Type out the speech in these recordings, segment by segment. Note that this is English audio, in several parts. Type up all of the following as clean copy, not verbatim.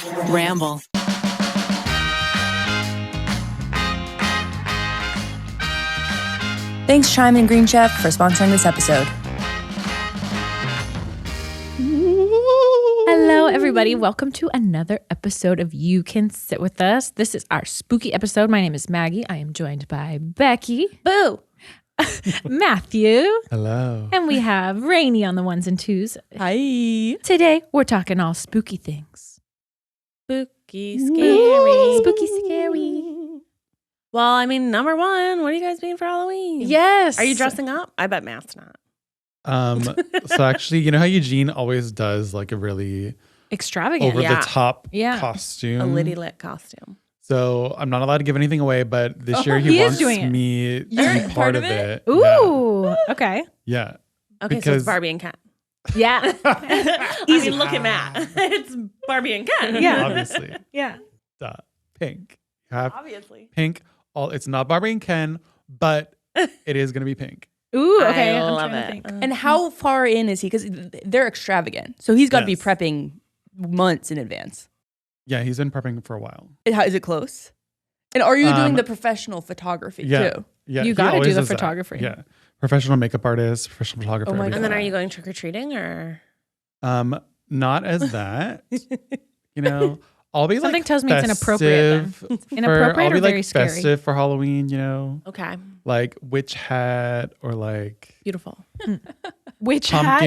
Ramble. Thanks, Chime and Green Chef, for sponsoring this episode. Hello, everybody. Welcome to another episode of You Can Sit With Us. This is our spooky episode. My name is Maggie. I am joined by Becky. Boo! Matthew. Hello. And we have Rainie on the ones and twos. Hi. Today, we're talking all spooky things. Spooky, scary. Spooky, scary. Well, I mean, number one, what are you guys doing for Halloween? Yes. Are you dressing up? I bet Matt's not. So actually, you know how Eugene always does like a really extravagant, over the top Yeah. costume? A litty lit costume. So I'm not allowed to give anything away, but this year he wants me to be part of it. Ooh, okay. Yeah. Okay, so Because- it's Barbie and Ken. Yeah. Easy. Look at Matt. It's Barbie and Ken. Yeah. Obviously. Yeah. Duh. Pink. You have Obviously. pink. It's not Barbie and Ken, but it is going to be pink. Ooh, okay. I I'm love trying to it. think. And how far in is he? Because they're extravagant. So he's got to be Yes. prepping months in advance. Yeah, he's been prepping for a while. Is it close? And are you doing the professional photography Yeah. too? Yeah, You he gotta do always the does that. photography. Yeah. Professional makeup artist, professional photographer. Oh my everything. And then are you going trick-or-treating or? Not as that. You know, I'll be Something like tells me it's inappropriate then. festive Inappropriate I'll or be very like scary? festive for Halloween, you know, Okay. like witch hat or like Beautiful. Which hat?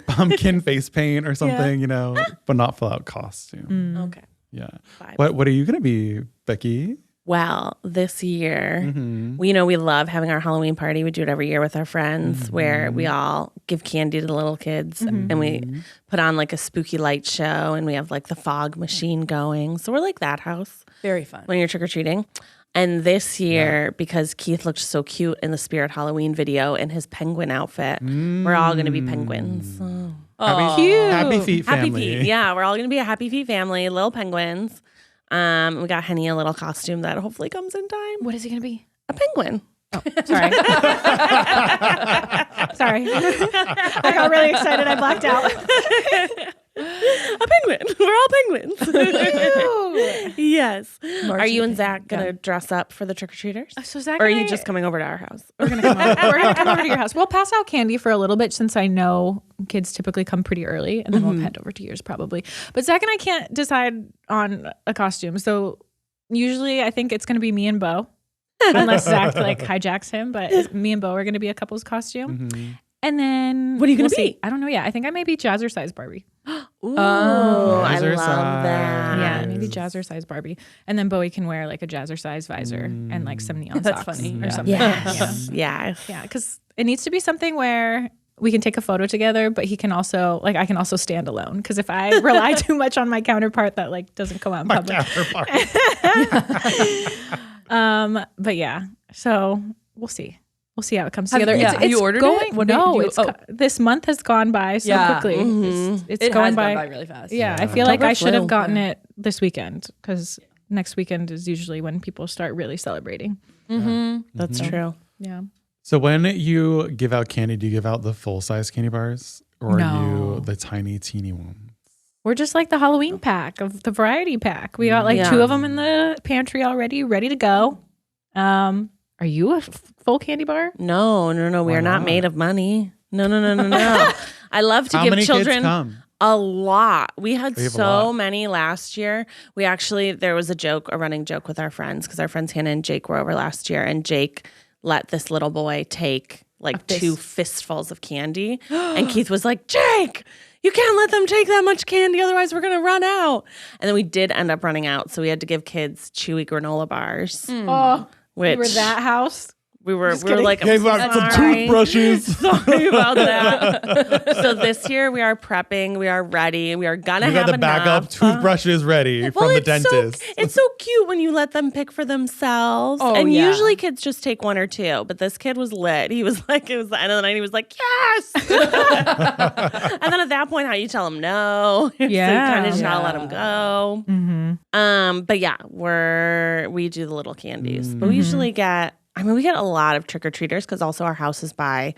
pumpkin face paint or something, you know, but not full out costume. Okay. Yeah. Vibes. What are you gonna be, Becky? Well, this year, Mm-hmm. we love having our Halloween party. We do it every year with our friends where we all give candy to the little kids and we put on like a spooky light show and we have like the fog machine going. So we're like that house Very fun. when you're trick-or-treating. And this year, because Keith looked so cute in the Spirit Halloween video in his penguin outfit, we're all going to be penguins. Oh. Happy feet Happy family. Feet. Yeah, we're all going to be a Happy Feet family, little penguins. We got Henny a little costume that hopefully comes in time. What is he going to be? A penguin. Sorry. Sorry. I got really excited. I blacked out. A penguin. We're all penguins. Yes. Are you and Zach going to dress up for the trick-or-treaters? So Zach Or are and you I- just coming over to our house? We're gonna come over to your house. We'll pass out candy for a little bit since I know kids typically come pretty early, and then we'll head over to yours probably. But Zach and I can't decide on a costume, so usually I think it's gonna be me and Bo, unless Zach like hijacks him. But me and Bo are gonna be a couple's costume, and then What are you gonna we'll see. be? I don't know yet. I think I may be Jazzercise Barbie. Ooh, I love Jazzercise. that. Yeah, maybe Jazzercise Barbie, and then Bowie can wear like a Jazzercise visor and like some neon That's socks funny. or Yeah. something. Yes. Yes. Yeah, because it needs to be something where we can take a photo together, but he can also I can also stand alone. Because if I rely too much on my counterpart, that like doesn't come out in public. But yeah, so we'll see. We'll see how it comes together. have you ordered going, it? What no, did you- it's this month has gone by so quickly. It's It going has by. gone by really fast. Yeah, I feel like October I should have flew. gotten it this weekend because next weekend is usually when people start really celebrating. That's true. Yeah. So when you give out candy, do you give out the full size candy bars or No. are you the tiny, teeny one? We're just like the Halloween pack of the variety pack. We got like 2 of them in the pantry already, ready to go. Are you a full candy bar? No. We are not not? made of money. No. I love to How give many children kids come? a lot. We had We have a so lot. many last year. There was a running joke with our friends because our friends Hannah and Jake were over last year, and Jake let this little boy take like 2 fistfuls of candy, and Keith was like, "Jake, you can't let them take that much candy, otherwise we're gonna run out." And then we did end up running out, so we had to give kids chewy granola bars. Oh, Which we were that house. we were like, Gave I'm out some sorry. toothbrushes. Sorry about that. So this year we are prepping. We are ready. We are gonna We have got the backup enough. toothbrushes ready from the dentist. It's so cute when you let them pick for themselves. Oh, and yeah. usually kids just take 1 or 2, but this kid was lit. He was like, it was the end of the night. He was like, yes. And then at that point, how you tell him no? So you kind of just gotta let him go. But yeah, we do the little candies, but we usually get. I mean, we get a lot of trick or treaters because also our house is by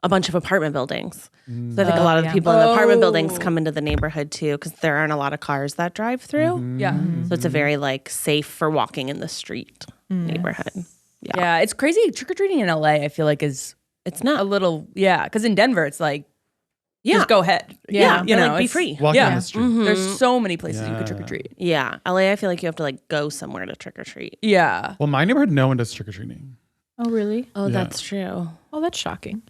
a bunch of apartment buildings. So I think a lot of the people in the apartment buildings come into the neighborhood too, because there aren't a lot of cars that drive through. Yeah. So it's a very like safe for walking in the street neighborhood. Yeah, it's crazy. Trick or treating in LA, I feel like it's not a little because in Denver it's like just go ahead. Yeah, you know, like, be free. Walking down the street. There's so many places you could trick or treat. Yeah, LA, I feel like you have to like go somewhere to trick or treat. Yeah. Well, my neighborhood, no one does trick or treating. Oh, really? Oh, that's true. Oh, that's shocking.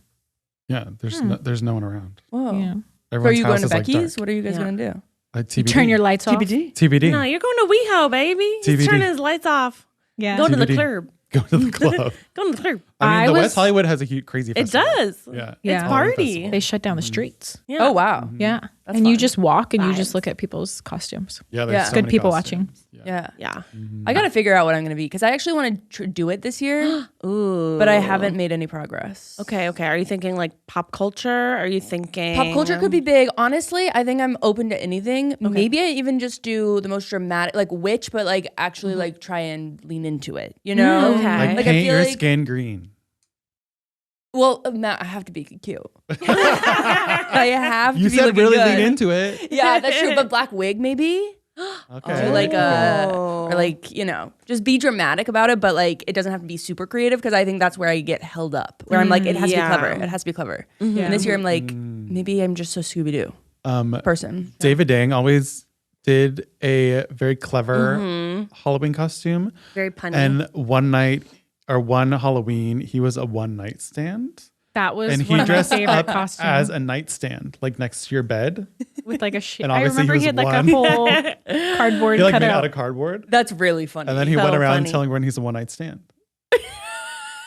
Yeah, there's no one around. Whoa. Yeah. So are you going to is, like, Becky's? dark. What are you guys going to do? TBD. Turn your lights off. TBD. No, you're going to WeHo, baby. He's TBD. turning his lights off. Yeah. Go to the TBD. club. Go to the club. Go to the club. I mean, West Hollywood has a huge, crazy It festival. does. Yeah. Yeah. It's party. They shut down the streets. Yeah. Oh, wow. Yeah. That's and you fun. just walk and you just Vibes. look at people's costumes. Yeah, there's Yeah. so Good many people costumes. Yeah. Yeah. I got to figure out what I'm going to be because I actually want to do it this year, Ooh. but I haven't made any progress. Okay. Are you thinking like pop culture? Are you thinking Pop culture could be big. Honestly, I think I'm open to anything. Maybe I even just do the most dramatic, like witch, but like actually like try and lean into it. You know? Okay. Like, Like, I paint feel your like- skin green. Well, Matt, I have to be cute. I have to You be said looking really good. lean into it. Yeah, that's true. But black wig, maybe. Okay. Or like or like, you know, just be dramatic about it, but like it doesn't have to be super creative because I think that's where I get held up. Where I'm like, it has to be clever. It has to be clever. And this year I'm like, maybe I'm just so Scooby-Doo person. David Dang always did a very clever Halloween costume. very punny? And one Halloween, he was a one night stand. That was And he one of my dressed favorite up costumes. as a nightstand, like next to your bed. With like a shit. And I obviously remember he he had was like one. a whole cardboard He like cut made it out. out of cardboard. That's really funny. And then he So went around funny. telling everyone he's a one night stand.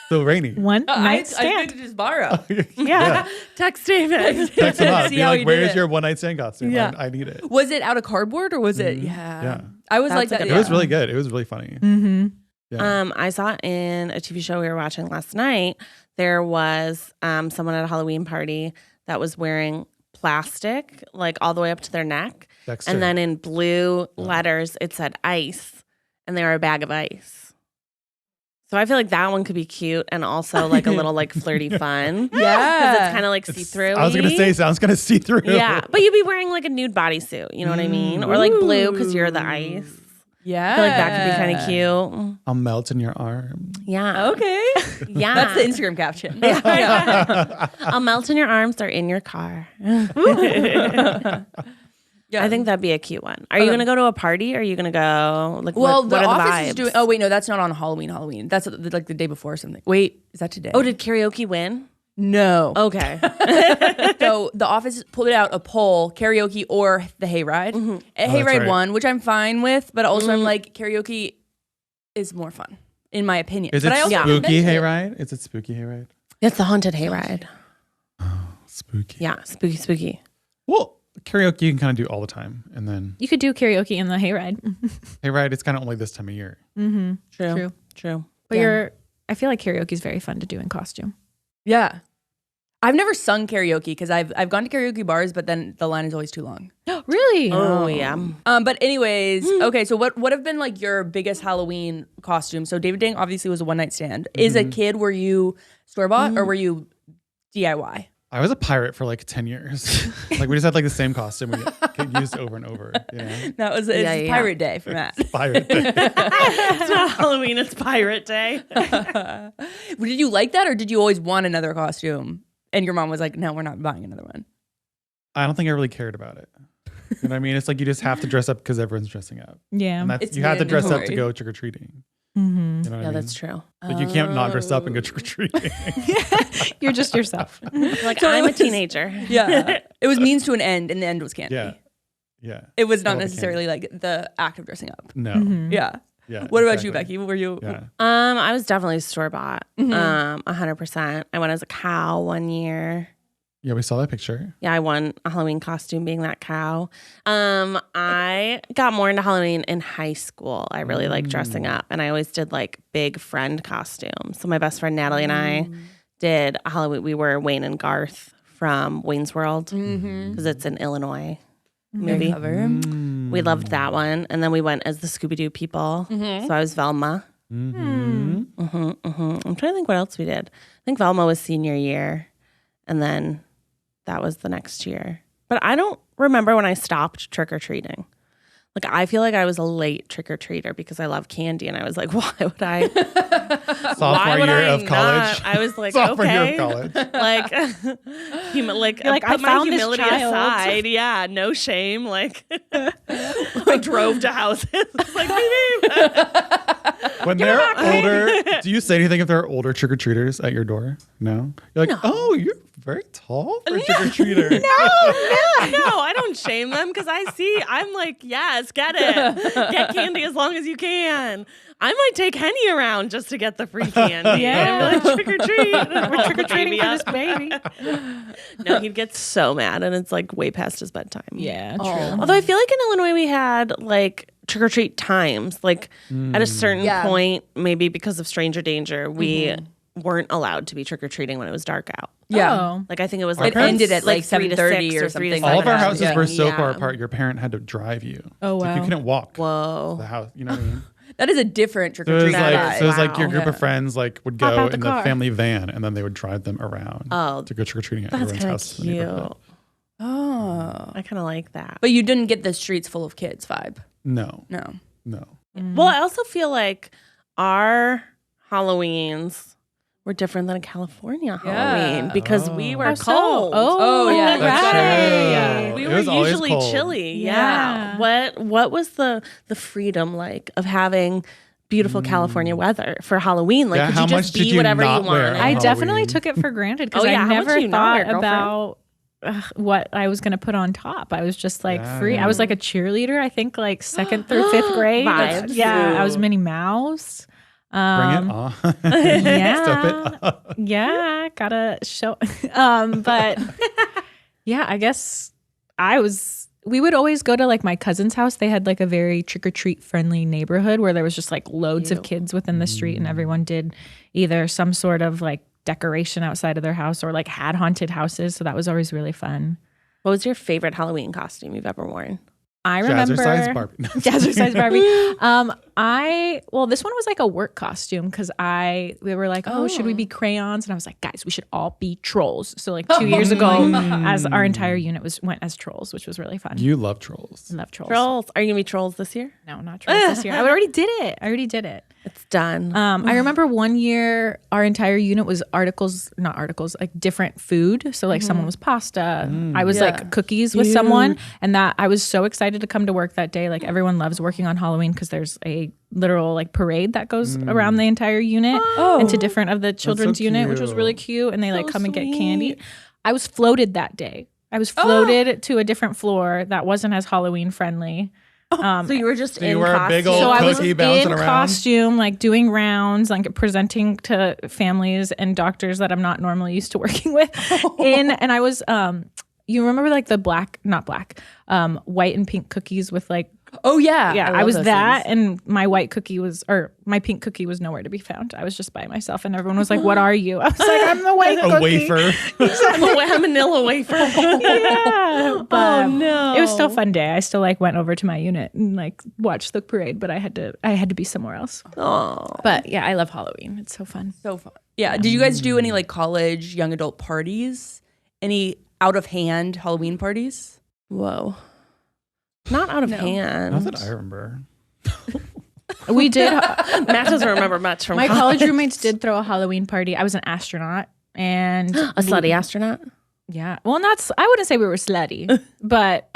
So Rainie. One night I stand. could just borrow. Yeah. Text David. Text him up. See Be how like, he did where's it." your one night stand costume? Yeah. I need it. Was it out of cardboard or was it? Yeah. I was That's like a that. good It was yeah. really good. It was really funny. Mm-hmm. Yeah. I saw in a TV show we were watching last night, there was someone at a Halloween party that was wearing plastic, like all the way up to their neck. Dexter. And then in blue letters, it said ice, and they were a bag of ice. So I feel like that one could be cute and also like a little like flirty fun. Because Yeah. it's kind of like see-through. I was going to say, sounds kind of see through. Yeah, but you'd be wearing like a nude bodysuit, you know what I mean? Or like blue because you're the ice. Yeah. I feel like that could be kind of cute. I'll melt in your arm. Yeah. Okay. Yeah. That's the Instagram caption. I'll melt in your arms or in your car. Yeah. I think that'd be a cute one. Are you going to go to a party? Or are you going to go? Like, Well, what the are the office vibes? is doing. Oh wait, no, that's not on Halloween. That's like the day before or something. Wait, is that today? Oh, did karaoke win? no. Okay. So the office put out a poll: karaoke or the hayride. Hayride right. won, which I'm fine with, but also I'm like karaoke is more fun in my opinion. Is but it I also spooky mentioned it. hayride? Is it spooky hayride? It's the haunted hayride. Spooky. Yeah, spooky. Well, karaoke you can kind of do all the time. And then You could do karaoke in the hayride. hayride, it's kind of only this time of year. True. But I feel like karaoke is very fun to do in costume. Yeah, I've never sung karaoke because I've gone to karaoke bars, but then the line is always too long. Really? Oh, yeah. But anyways, okay. So what have been like your biggest Halloween costume? So David Dang obviously was a one night stand. As a kid, were you store bought or were you DIY? I was a pirate for like 10 years. Like we just had like the same costume we get used over and over. You know? That was Yeah. Pirate Day for Matt. Pirate thing. It's not Halloween, it's Pirate Day. Did you like that, or did you always want another costume? And your mom was like, "No, we're not buying another one." I don't think I really cared about it. You know what I mean? It's like you just have to dress up because everyone's dressing up. Yeah. And that's, It's you have to dress up to mandatory. go trick or treating. Mm-hmm. You know what I Yeah, mean? that's true. Like you can't not dress up and go trick or treating. You're just yourself. Like, So it I'm a was- teenager. Yeah, it was means to an end, and the end was candy. Yeah. Yeah. It was not All the necessarily like the act of dressing up. No. Yeah. Yeah. What about you, exactly. Becky? Were you? Yeah. I was definitely store bought. 100%. I went as a cow one year. Yeah, we saw that picture. Yeah, I won a Halloween costume being that cow. I got more into Halloween in high school. I really liked dressing up, and I always did like big friend costumes. So my best friend Natalie and I did a Halloween. We were Wayne and Garth from Wayne's World because it's an Illinois movie. Cover. We loved that one, and then we went as the Scooby-Doo people. So I was Velma. I'm trying to think what else we did. I think Velma was senior year. And then that was the next year. But I don't remember when I stopped trick-or-treating. Like, I feel like I was a late trick-or-treater because I love candy. And I was like, why would I? Sophomore year of college. I was like, Sophomore okay. year of college. Like, I put my found this humility child. aside. Yeah, no shame. Like, I drove to houses. Like, When they're older, do you say anything if there are older trick-or-treaters at your door? No? You're like, oh, you're very tall for a trick-or-treater. No, I don't shame them because I'm like, yes, get it. Get candy as long as you can. I might take Henny around just to get the free candy. Yeah. And be like, trick or treat. We're trick-or-treating for this baby. No, he'd get so mad and it's like way past his bedtime. Yeah, true. Although I feel like in Illinois we had like trick or treat times. Like at a certain point, maybe because of stranger danger, we weren't allowed to be trick or treating when it was dark out. Yeah. Oh. Like I think it was It ended at like 3 to 7:30 6 or 3 to something. 7. All of our houses Yeah. were so far apart, your parent had to drive you. Oh, Like, wow. you couldn't walk Whoa. the house. You know what I mean? That is a different trick So or it was treat. like, so it was like your Wow. group of friends like would Hop go out the in car. the family van and then they would drive them around to go trick-or-treating at That's everyone's kind of house. in the cute. neighborhood. Oh. I kind of like that. But you didn't get the streets full of kids vibe. No. No. Well, I also feel like our Halloweens were different than a California Halloween because we were How so? cold. Oh, yeah. That's right. true. Yeah. We It were was always usually cold. chilly. Yeah. What was the freedom like of having beautiful California weather for Halloween? Like, Yeah, could how you just much did be you whatever not you wear wanted? on I definitely Halloween? took it for granted because Oh, yeah. I How much never do you not wear, thought about what I was going to put on top. I was just like free. I was like a cheerleader, I think like 2nd through 5th grade. Vibes. Yeah. I was Minnie Mouse. Bring it on. Yeah. Step it up. Yeah. Gotta show. But yeah, I guess we would always go to like my cousin's house. They had like a very trick or treat friendly neighborhood where there was just like loads of kids within the street and everyone did either some sort of like decoration outside of their house or like had haunted houses. So that was always really fun. What was your favorite Halloween costume you've ever worn? I remember Jazzercise Barbie. Jazzercise Barbie. This one was like a work costume because we were like, oh, should we be crayons? And I was like, guys, we should all be trolls. So like 2 years ago, as our entire unit went as trolls, which was really fun. You love trolls. I love trolls. Trolls. Are you gonna be trolls this year? No, not trolls this year. I already did it. It's done. I remember one year our entire unit was like different food. So like someone was pasta. I was like cookies with someone, and that I was so excited to come to work that day. Like everyone loves working on Halloween because there's a literal like parade that goes around the entire unit and to different of the children's unit, which was really cute. And they like come and get candy. I was floated that day. I was floated to a different floor that wasn't as Halloween friendly. So you were just in you were a big costume. old So I was cookie bouncing in around. costume, like doing rounds, like presenting to families and doctors that I'm not normally used to working with. And I was, you remember like the white and pink cookies with like, Oh, yeah. yeah, I love was those that, things. and my my pink cookie was nowhere to be found. I was just by myself, and everyone was like, "What are you?" I was like, "I'm the white cookie." A wafer. a manila wafer. Yeah, but no. it was still a fun day. I still like went over to my unit and like watched the parade, but I had to be somewhere else. Oh. But yeah, I love Halloween. It's so fun. So fun. Yeah. Did you guys do any like college young adult parties? Any out of hand Halloween parties? Whoa. Not out of hand. Not that I remember. We did. Matt doesn't remember much from My college roommates did throw a Halloween party. I was an astronaut and a slutty astronaut. yeah. Well, I wouldn't say we were slutty, but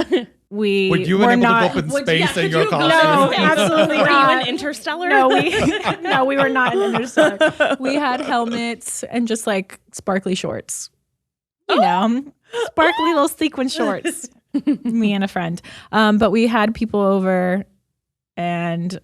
we Were you were able not. to go up in space in your costume? No, absolutely Were not. you an interstellar? No, we were not an interstellar. We had helmets and just like sparkly shorts. You know, sparkly little sequin shorts. Me and a friend. But we had people over and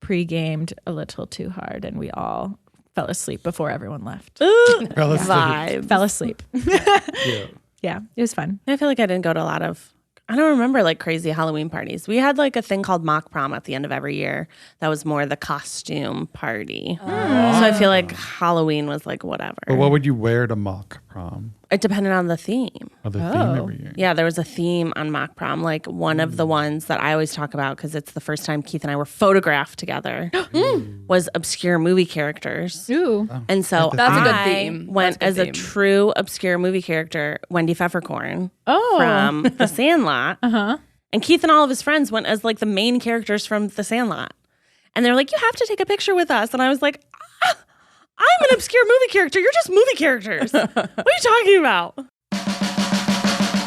pre-gamed a little too hard, and we all fell asleep before everyone left. Fell asleep. Vibes. Fell asleep. Yeah. Yeah, it was fun. I feel like I didn't go to a lot of, I don't remember like crazy Halloween parties. We had like a thing called mock prom at the end of every year. That was more the costume party. So I feel like Halloween was like whatever. But what would you wear to mock prom? It depended on the theme. The theme every year. Yeah, there was a theme on mock prom. Like one of the ones that I always talk about because it's the first time Keith and I were photographed together was obscure movie characters. Ooh. And so That's a good I theme. went That's as a a good theme. true obscure movie character, Wendy Pfefferkorn Oh. from The Sandlot. And Keith and all of his friends went as like the main characters from The Sandlot. And they're like, you have to take a picture with us. And I was like, I'm an obscure movie character. You're just movie characters. What are you talking about?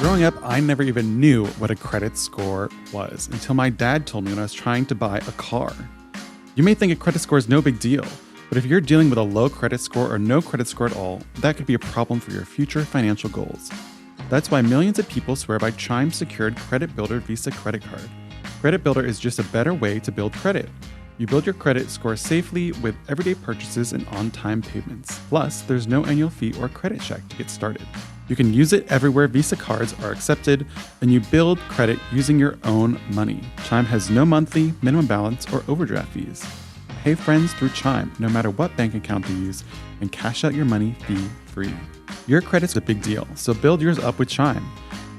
Growing up, I never even knew what a credit score was until my dad told me when I was trying to buy a car. You may think a credit score is no big deal, but if you're dealing with a low credit score or no credit score at all, that could be a problem for your future financial goals. That's why millions of people swear by Chime Secured Credit Builder Visa Credit Card. Credit Builder is just a better way to build credit. You build your credit score safely with everyday purchases and on-time payments. Plus, there's no annual fee or credit check to get started. You can use it everywhere Visa cards are accepted, and you build credit using your own money. Chime has no monthly, minimum balance, or overdraft fees. Pay friends through Chime, no matter what bank account they use, and cash out your money fee-free. Your credit's a big deal, so build yours up with Chime.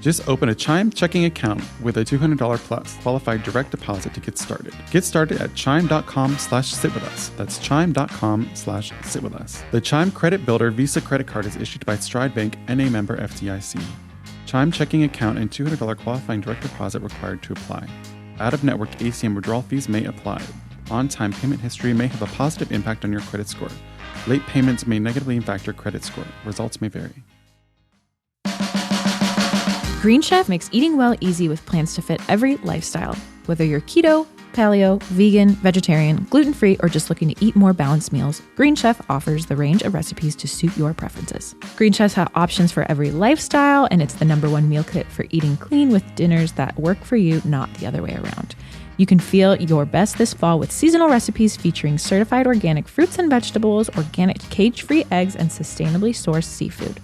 Just open a Chime checking account with a $200 plus qualified direct deposit to get started. Get started at chime.com/sitwithus. That's chime.com/sitwithus. The Chime Credit Builder Visa Credit Card is issued by Stride Bank and a member FDIC. Chime checking account and $200 qualifying direct deposit required to apply. Out-of-network ACM withdrawal fees may apply. On-time payment history may have a positive impact on your credit score. Late payments may negatively impact your credit score. Results may vary. Green Chef makes eating well easy with plans to fit every lifestyle. Whether you're keto, paleo, vegan, vegetarian, gluten-free, or just looking to eat more balanced meals, Green Chef offers the range of recipes to suit your preferences. Green Chefs have options for every lifestyle, and it's the #1 meal kit for eating clean with dinners that work for you, not the other way around. You can feel your best this fall with seasonal recipes featuring certified organic fruits and vegetables, organic cage-free eggs, and sustainably sourced seafood.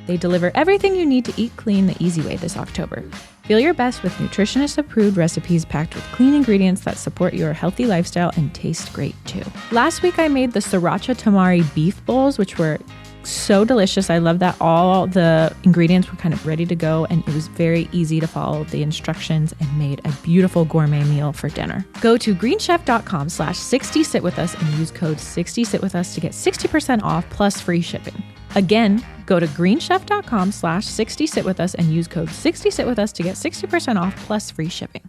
They deliver everything you need to eat clean the easy way this October. Feel your best with nutritionist-approved recipes packed with clean ingredients that support your healthy lifestyle and taste great too. Last week I made the sriracha tamari beef bowls, which were so delicious. I love that all the ingredients were kind of ready to go, and it was very easy to follow the instructions and made a beautiful gourmet meal for dinner. Go to greenchef.com/60sitwithus and use code 60sitwithus to get 60% off plus free shipping. Again, go to greenchef.com/60sitwithus and use code 60sitwithus to get 60% off plus free shipping.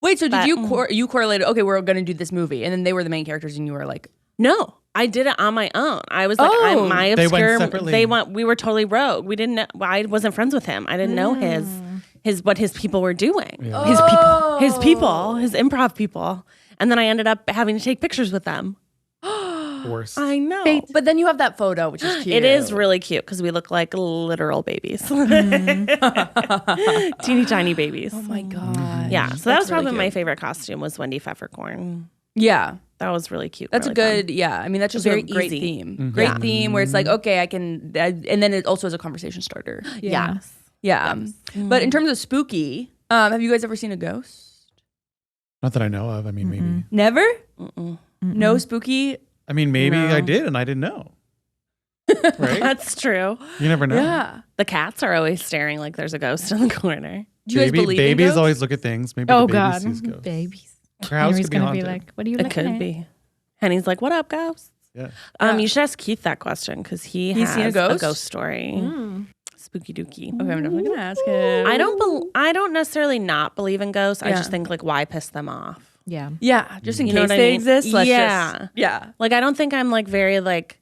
Wait, so did you correlated, okay, we're going to do this movie, and then they were the main characters and you were like, No, I did it on my own. I was like, I'm my They obscure. went separately. We were totally rogue. We didn't know, I wasn't friends with him. I didn't know what his people were doing. Yeah. His improv people. And then I ended up having to take pictures with them. Worse. I know. but then you have that photo, which is cute. It is really cute because we look like literal babies. Teeny tiny babies. Oh my God. Yeah. So that was really probably my cute. favorite costume was Wendy Pfefferkorn. Yeah. That was really cute. That's really a good, yeah. I mean, that's just Very a great easy. theme. Mm-hmm. Great theme where it's like, okay, I can, and then it also is a conversation starter. Yeah. Yes. Yeah. But in terms of spooky, have you guys ever seen a ghost? Not that I know of. I mean, maybe. Never? Mm-mm. No spooky? I mean, maybe No. I did and I didn't know. Right? That's true. You never know. Yeah. The cats are always staring like there's a ghost in the corner. Do you guys believe in babies ghosts? always look at things. Maybe Oh the baby God, sees ghosts. babies. Her house Henry's could be gonna haunted. be like, "What are you It looking could at?" be. Henny's like, what up, ghosts? Yeah. You should ask Keith that question because he's seen a has ghost? story. Spooky dookie. Okay, I'm definitely going to ask him. I don't necessarily not believe in ghosts. I Yeah. just think like why piss them off? Yeah. Yeah, just in You know case what I they mean? exist. Let's Yeah. just, yeah. Like I don't think I'm like very like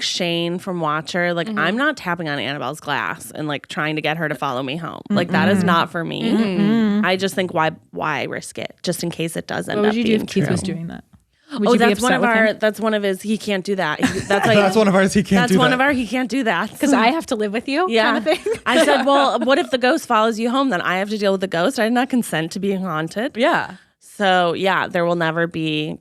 Shane from Watcher. Like I'm not tapping on Annabelle's glass and like trying to get her to follow me home. Like that is not for me. I just think why risk it just in case it does end What up would you do being if Keith true. was doing that? Would Oh, you be that's one upset of with our. him? That's one of his. He can't do that. That's like That's one of ours. He can't That's do one that. of our. He can't do that Because I have to live with you, Yeah. kind of thing. I said, well, what if the ghost follows you home? Then I have to deal with the ghost. I did not consent to being haunted. Yeah. So yeah, Keith will never be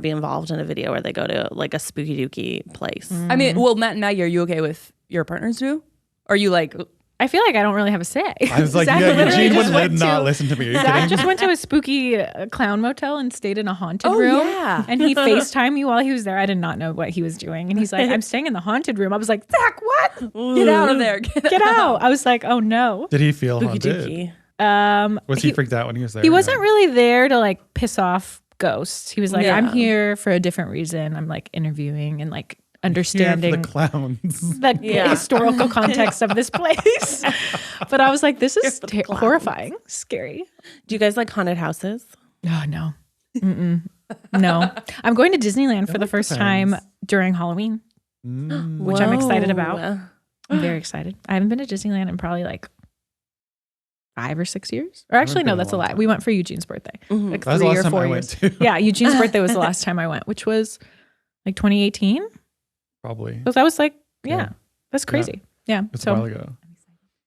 involved in a video where they go to like a spooky dooky place. I mean, well, Matt and Maggie, are you okay with your partners too? Are you like, I feel like I don't really have a say. I was like, Zach yeah, literally Eugene just would went not to- listen to me. Are you Zach kidding? just went to a spooky clown motel and stayed in a haunted Oh, room. yeah. And he FaceTimed me while he was there. I did not know what he was doing. And he's like, I'm staying in the haunted room. I was like, Zach, what? Get out of there. Get out. I was like, oh no. Did he feel Spooky haunted? dooky. Was he freaked out when he was there? He wasn't really there to like piss off ghosts. He was like, Yeah. I'm here for a different reason. I'm like interviewing and like Here for understanding the clowns. the historical context of this place. But I was like, this is horrifying, scary. Do you guys like haunted houses? Oh, no. Mm-mm. No. I'm going to Disneyland for the first time during Halloween, which I'm excited about. I'm very excited. I haven't been to Disneyland in probably like 5 or 6 years. Or actually, no, been a that's a long lie. time. We went for Eugene's birthday. Like That was 3 the last or time 4 I years. went to. Yeah, Eugene's birthday was the last time I went, which was like 2018. Probably. So that was like, yeah, Yeah. that's crazy. Yeah. It's a So while ago.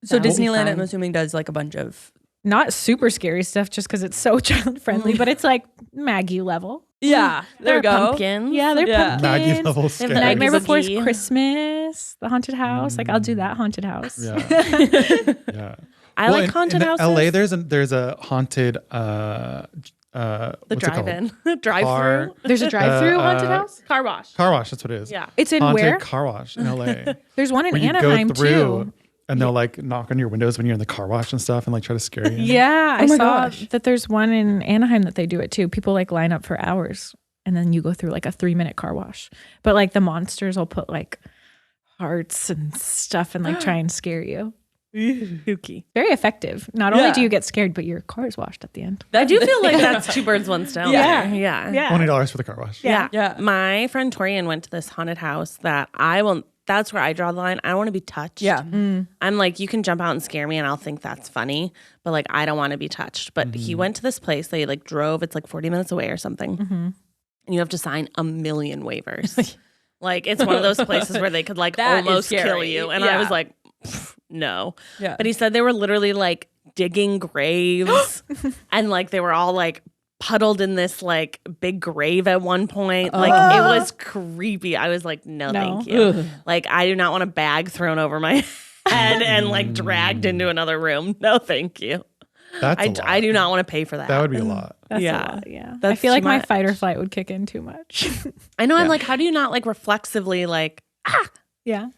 So That'll be Disneyland, fun. I'm assuming, does like a bunch of. not super scary stuff just because it's so child friendly, but it's like Maggie level. Yeah, there we go. Pumpkins. Yeah, they're Yeah. pumpkins. Maggie level They scary. have the Nightmare Boogie. Before Christmas, the haunted house. Like I'll do that haunted house. Yeah. Yeah. I Well, like haunted in houses. LA, there's a haunted the what's it called? drive-in, drive-through, Car- There's a drive-through haunted house. car wash. Car wash, that's what it is. Yeah. It's in Haunted where? car wash in LA. There's one in where you Anaheim go through too. and they'll like knock on your windows when you're in the car wash and stuff and like try to scare you. Yeah, I my saw gosh. that there's one in Anaheim that they do it too. People like line up for hours and then you go through like a 3-minute car wash. But like the monsters will put like hearts and stuff and like try and scare you. Spooky. Very effective. Not only Yeah. do you get scared, but your car is washed at the end. I do feel like that's 2 birds, 1 stone. Yeah. there. Yeah. $20 for the car wash. Yeah. Yeah. My friend Torian went to this haunted house that that's where I draw the line. I don't want to be touched. Yeah. I'm like, you can jump out and scare me and I'll think that's funny, but like, I don't want to be touched. But he went to this place. They like drove, it's like 40 minutes away or something. And you have to sign 1 million waivers. Like, it's one of those places where they could like That is almost kill scary. you. And I Yeah. was like, no. Yeah. But he said they were literally like digging graves and like they were all like puddled in this like big grave at one point. Like it was creepy. I was like, no. Thank you. Like, I do not want a bag thrown over my head and like dragged into another room. No, thank you. That's a lot. I do not want to pay for that. That would be a lot. That's Yeah. a lot, yeah. I That's feel like too my much. fight or flight would kick in too much. I know. I'm like, how do you not like reflexively like, yeah.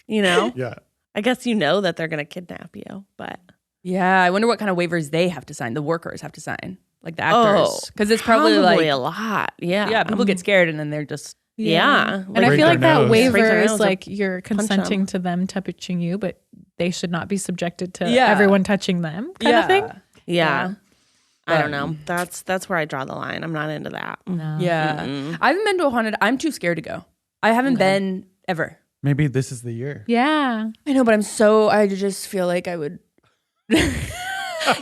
you know? Yeah. I guess you know that they're going to kidnap you, but Yeah, I wonder what kind of waivers they have to sign. The workers have to sign, like the actors, because it's probably like a lot. Yeah. yeah, people get scared and then they're just Yeah. And I Break feel their like that nose. Break waiver their is nose like or you're consenting to them touching you, but they should not be subjected to Yeah. everyone touching them kind of thing. Yeah. I don't know. That's where I draw the line. I'm not into that. No. Yeah, I haven't been to a haunted. I'm too scared to go. I haven't been ever. Maybe this is the year. Yeah. I know, but I just feel like I would.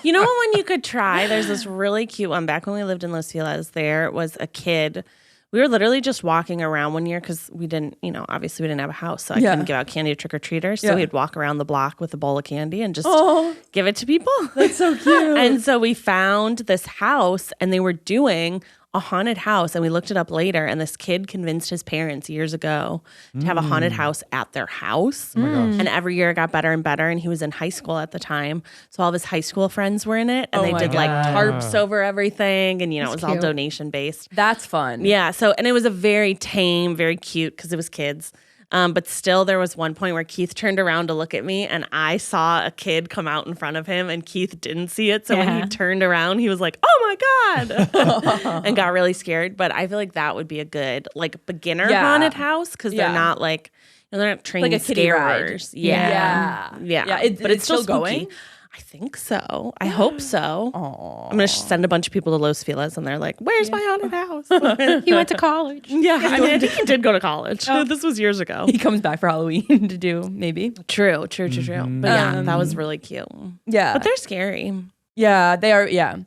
You know what one you could try? There's this really cute one. Back when we lived in Los Feliz, there was a kid. We were literally just walking around one year because we didn't, obviously we didn't have a house. So I Yeah. couldn't give out candy to trick-or-treaters. Yeah. So we'd walk around the block with a bowl of candy and just Oh, give it to people. that's so cute. And so we found this house and they were doing a haunted house. And we looked it up later. And this kid convinced his parents years ago to have a haunted house at their house. Oh my gosh. And every year it got better and better. And he was in high school at the time. So all of his high school friends were in it. And Oh they my did like God. tarps over everything. And, it was all cute. donation based. That's fun. Yeah. So, and it was a very tame, very cute because it was kids. But still, there was one point where Keith turned around to look at me, and I saw a kid come out in front of him, and Keith didn't see it. So when Yeah. he turned around, he was like, "Oh my god!" and got really scared. But I feel like that would be a good like beginner Yeah. haunted house because Yeah. they're not like they're not trained Like a kiddie ride. scarers. Yeah, Yeah. yeah. But it's still spooky. going? I think so. I hope so. Aw. I'm gonna send a bunch of people to Los Feliz, and they're like, "Where's my haunted house?" He went to college. Yeah, I mean, I think he did go to college. This was years ago. He comes back for Halloween to do maybe. True. But yeah, that was really cute. Yeah, But they're scary. yeah, they are. Yeah,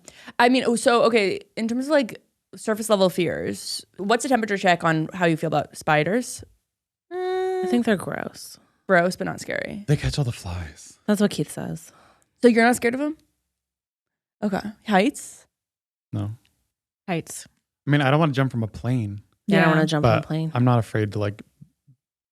I mean, okay. In terms of like surface level fears, what's the temperature check on how you feel about spiders? I think they're gross. Gross, but not scary. They catch all the flies. That's what Keith says. So you're not scared of them? Okay. Heights? No. Heights. I mean, I don't want to jump from a plane, Yeah, I don't Yeah. want to jump on a but plane. I'm not afraid to like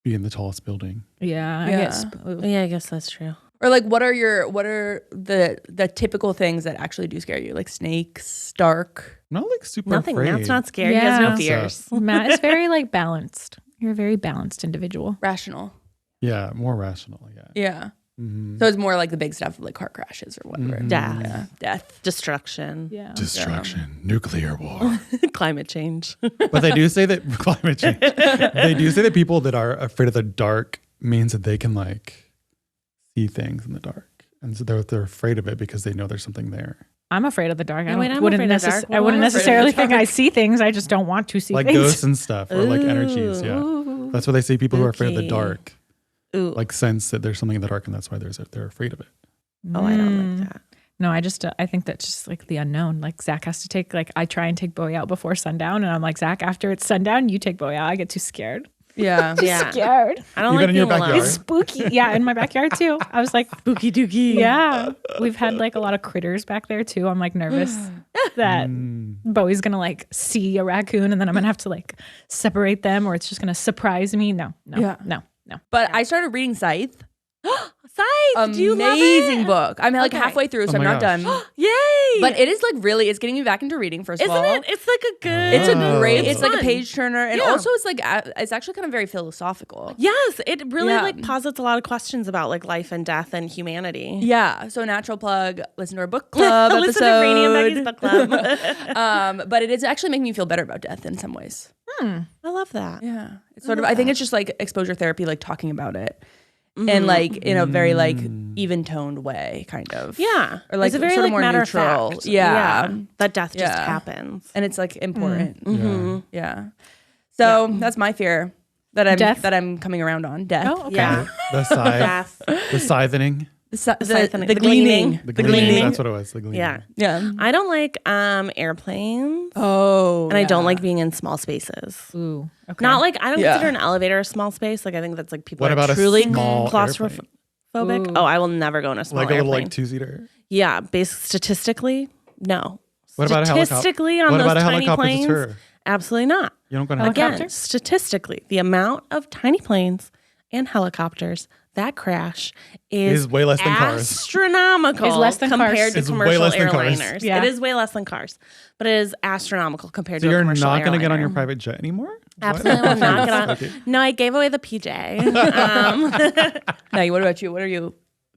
be in the tallest building. Yeah, I Yeah. guess. Yeah, I guess that's true. Or like, what are the typical things that actually do scare you? Like snakes, dark. I'm not like super Nothing. afraid. Matt's not scared. He has Yeah. no fears. Matt is very like balanced. You're a very balanced individual. Rational. Yeah, more rational. Yeah. Yeah. Mhm. So it's more like the big stuff, like car crashes or whatever. Death. Yeah. Death. Destruction. Yeah. Destruction, nuclear war. Climate change. But they do say that climate change. They do say that people that are afraid of the dark means that they can like see things in the dark, and so they're afraid of it because they know there's something there. I'm afraid of the dark. No, wait, I'm afraid of the dark. I wouldn't I'm afraid of necessarily the think dark. I see things. I just don't want to see Like things. ghosts and stuff, or like energies. Yeah, Ooh. that's why they say people who are afraid of the Spooky. dark Ooh. like sense that there's something in the dark, and that's why they're afraid of it. Oh, I don't like that. No, I think that's just like the unknown. Like Zach has to take, like I try and take Bowie out before sundown. And I'm like, Zach, after it's sundown, you take Bowie out. I get too scared. Yeah. Yeah. Scared. I don't Even like in your being alone. backyard? It's spooky. Yeah, in my backyard too. I was like, Spooky dooky. yeah. We've had like a lot of critters back there too. I'm like nervous that Bowie's gonna like see a raccoon and then I'm gonna have to like separate them or it's just gonna surprise me. No. Yeah. No. But I started reading Scythe. Scythe, do you love Amazing it? book. I'm like Okay. halfway through, so Oh I'm my not gosh. done. Yay! But it is like really, it's getting me back into reading. First of Isn't all, it? It's like a good. It's a Oh. great. It's like a fun. page turner, and Yeah. also it's like it's actually kind of very philosophical. Yes, it really Yeah. like posits a lot of questions about like life and death and humanity. Yeah. So natural plug. Listen to our book club Listen to episode. Rainie and Maggie's book club. But it is actually making me feel better about death in some ways. I love that. Yeah. It's sort of. I think it's just like exposure therapy, like talking about it, and like in a very like even toned way, kind of. Yeah, Or like it's a very sort of like more matter neutral. of fact. Yeah. that death just Yeah. happens. And it's like important. Mm-hmm. Yeah. So that's my fear that Death? I'm coming around on death. Oh, okay. Yeah, The scythe, death. the scythening, The siphoning. the The gleaning. gleaning. the gleaning. gleaning. That's what it was. The gleaning. Yeah, Yeah. I don't like airplanes, Oh. and I don't like being in small spaces. Ooh. Okay. Not like I don't Yeah. consider an elevator a small space. Like I think that's like people What are about a truly small claustrophobic. Ooh. Oh, I will never go in a small Like a little airplane. like 2-seater. Yeah, statistically, no. What about a helicopter? Statistically, on What those about a tiny helicopter planes, tour? absolutely not. You don't go to Helicopter? Again, statistically, the amount of tiny planes and helicopters that crash is way less than cars. astronomical Is less than cars. compared to It's way commercial less than cars. airliners. Yeah. It is way less than cars, but it is astronomical compared So to a you're commercial not going to get on airliner. your private jet anymore? Absolutely will not get on. Okay. No, I gave away the PJ. Now, what about you? What are you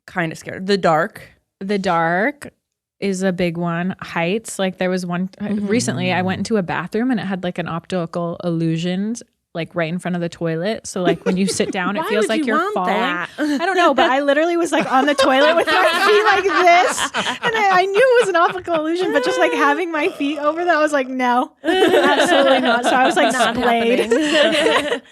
kind of scared? The dark. The dark is a big one. Heights, like there was one recently I went into a bathroom and it had like an optical illusions like right in front of the toilet. So like when you sit down, it Why feels would like you you're want falling. that? I don't know, but I literally was like on the toilet with my feet like this. And I knew it was an optical illusion, but just like having my feet over that, I was like, no, absolutely not. So I was like Not splayed. happening.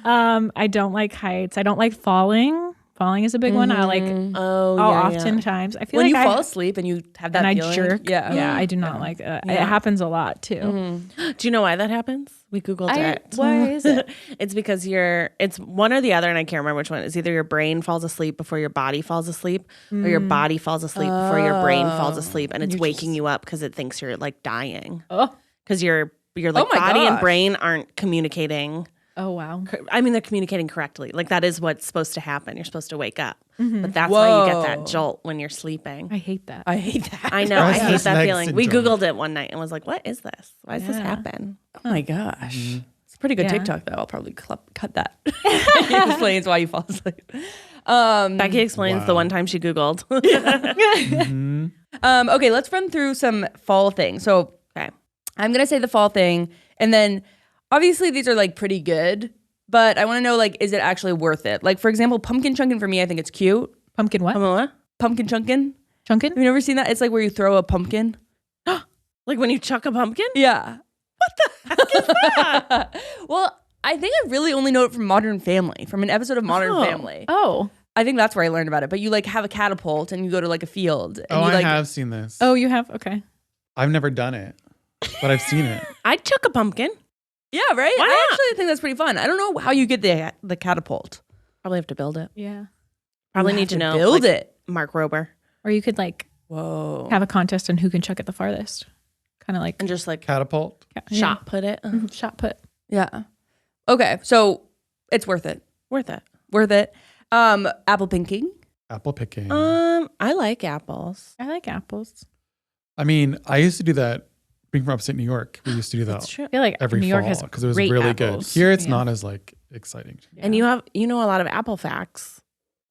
I don't like heights. I don't like falling. Falling is a big one. I like Oh, I'll yeah. oftentimes I feel When like you I fall asleep and you have that and I feeling. jerk. Yeah. I do not like it. It happens a lot too. Do you know why that happens? We Googled it. Why is it? It's because it's one or the other, and I can't remember which one. It's either your brain falls asleep before your body falls asleep, or your body falls asleep before your brain falls asleep, and it's waking you up because it thinks you're like dying. Oh. Because your like my body and gosh. brain aren't communicating. Oh wow. I mean, they're communicating correctly. Like that is what's supposed to happen. You're supposed to wake up, but that's why you get that Whoa. jolt when you're sleeping. I hate that. I hate that. I know. I hate Restless that leg feeling. We syndrome. Googled it one night and was like, what is this? Why does this Yeah. happen? Oh my gosh. It's a pretty good Yeah. TikTok though. I'll probably cut that. It explains why you fall asleep. Becky explains the Wow. one time she Googled. Okay, let's run through some fall things. So Okay. I'm gonna say the fall thing, and then obviously these are like pretty good, but I want to know like, is it actually worth it? Like for example, pumpkin chunkin for me, I think it's cute. Pumpkin what? What? Pumpkin chunkin. Chunkin? Have you never seen that? It's like where you throw a pumpkin. Like when you chuck a pumpkin? Yeah. Well, I think I really only know it from Modern Family, from an episode of Modern Oh. Family. Oh. I think that's where I learned about it. But you like have a catapult and you go to like a field. And Oh, you, I like, have seen this. Oh, you have? Okay. I've never done it, but I've seen it. I'd chuck a pumpkin. Yeah, right? Why I not? actually think that's pretty fun. I don't know how you get the catapult. Probably have to build it. Yeah. Probably You need have to know. build like, it. Mark Rober. Or you could like Whoa. have a contest on who can chuck it the farthest. Kind of like And just like Catapult. shot put it. Shot put. Yeah. Okay, so it's worth it. Worth it. Worth it. Apple picking. Apple picking. I like apples. I like apples. I mean, I used to do that. Being from upstate New York, we used to do that That's true. I feel like every New York fall has because it was great really apples. good. Here, it's not as like exciting. And you know a lot of apple facts.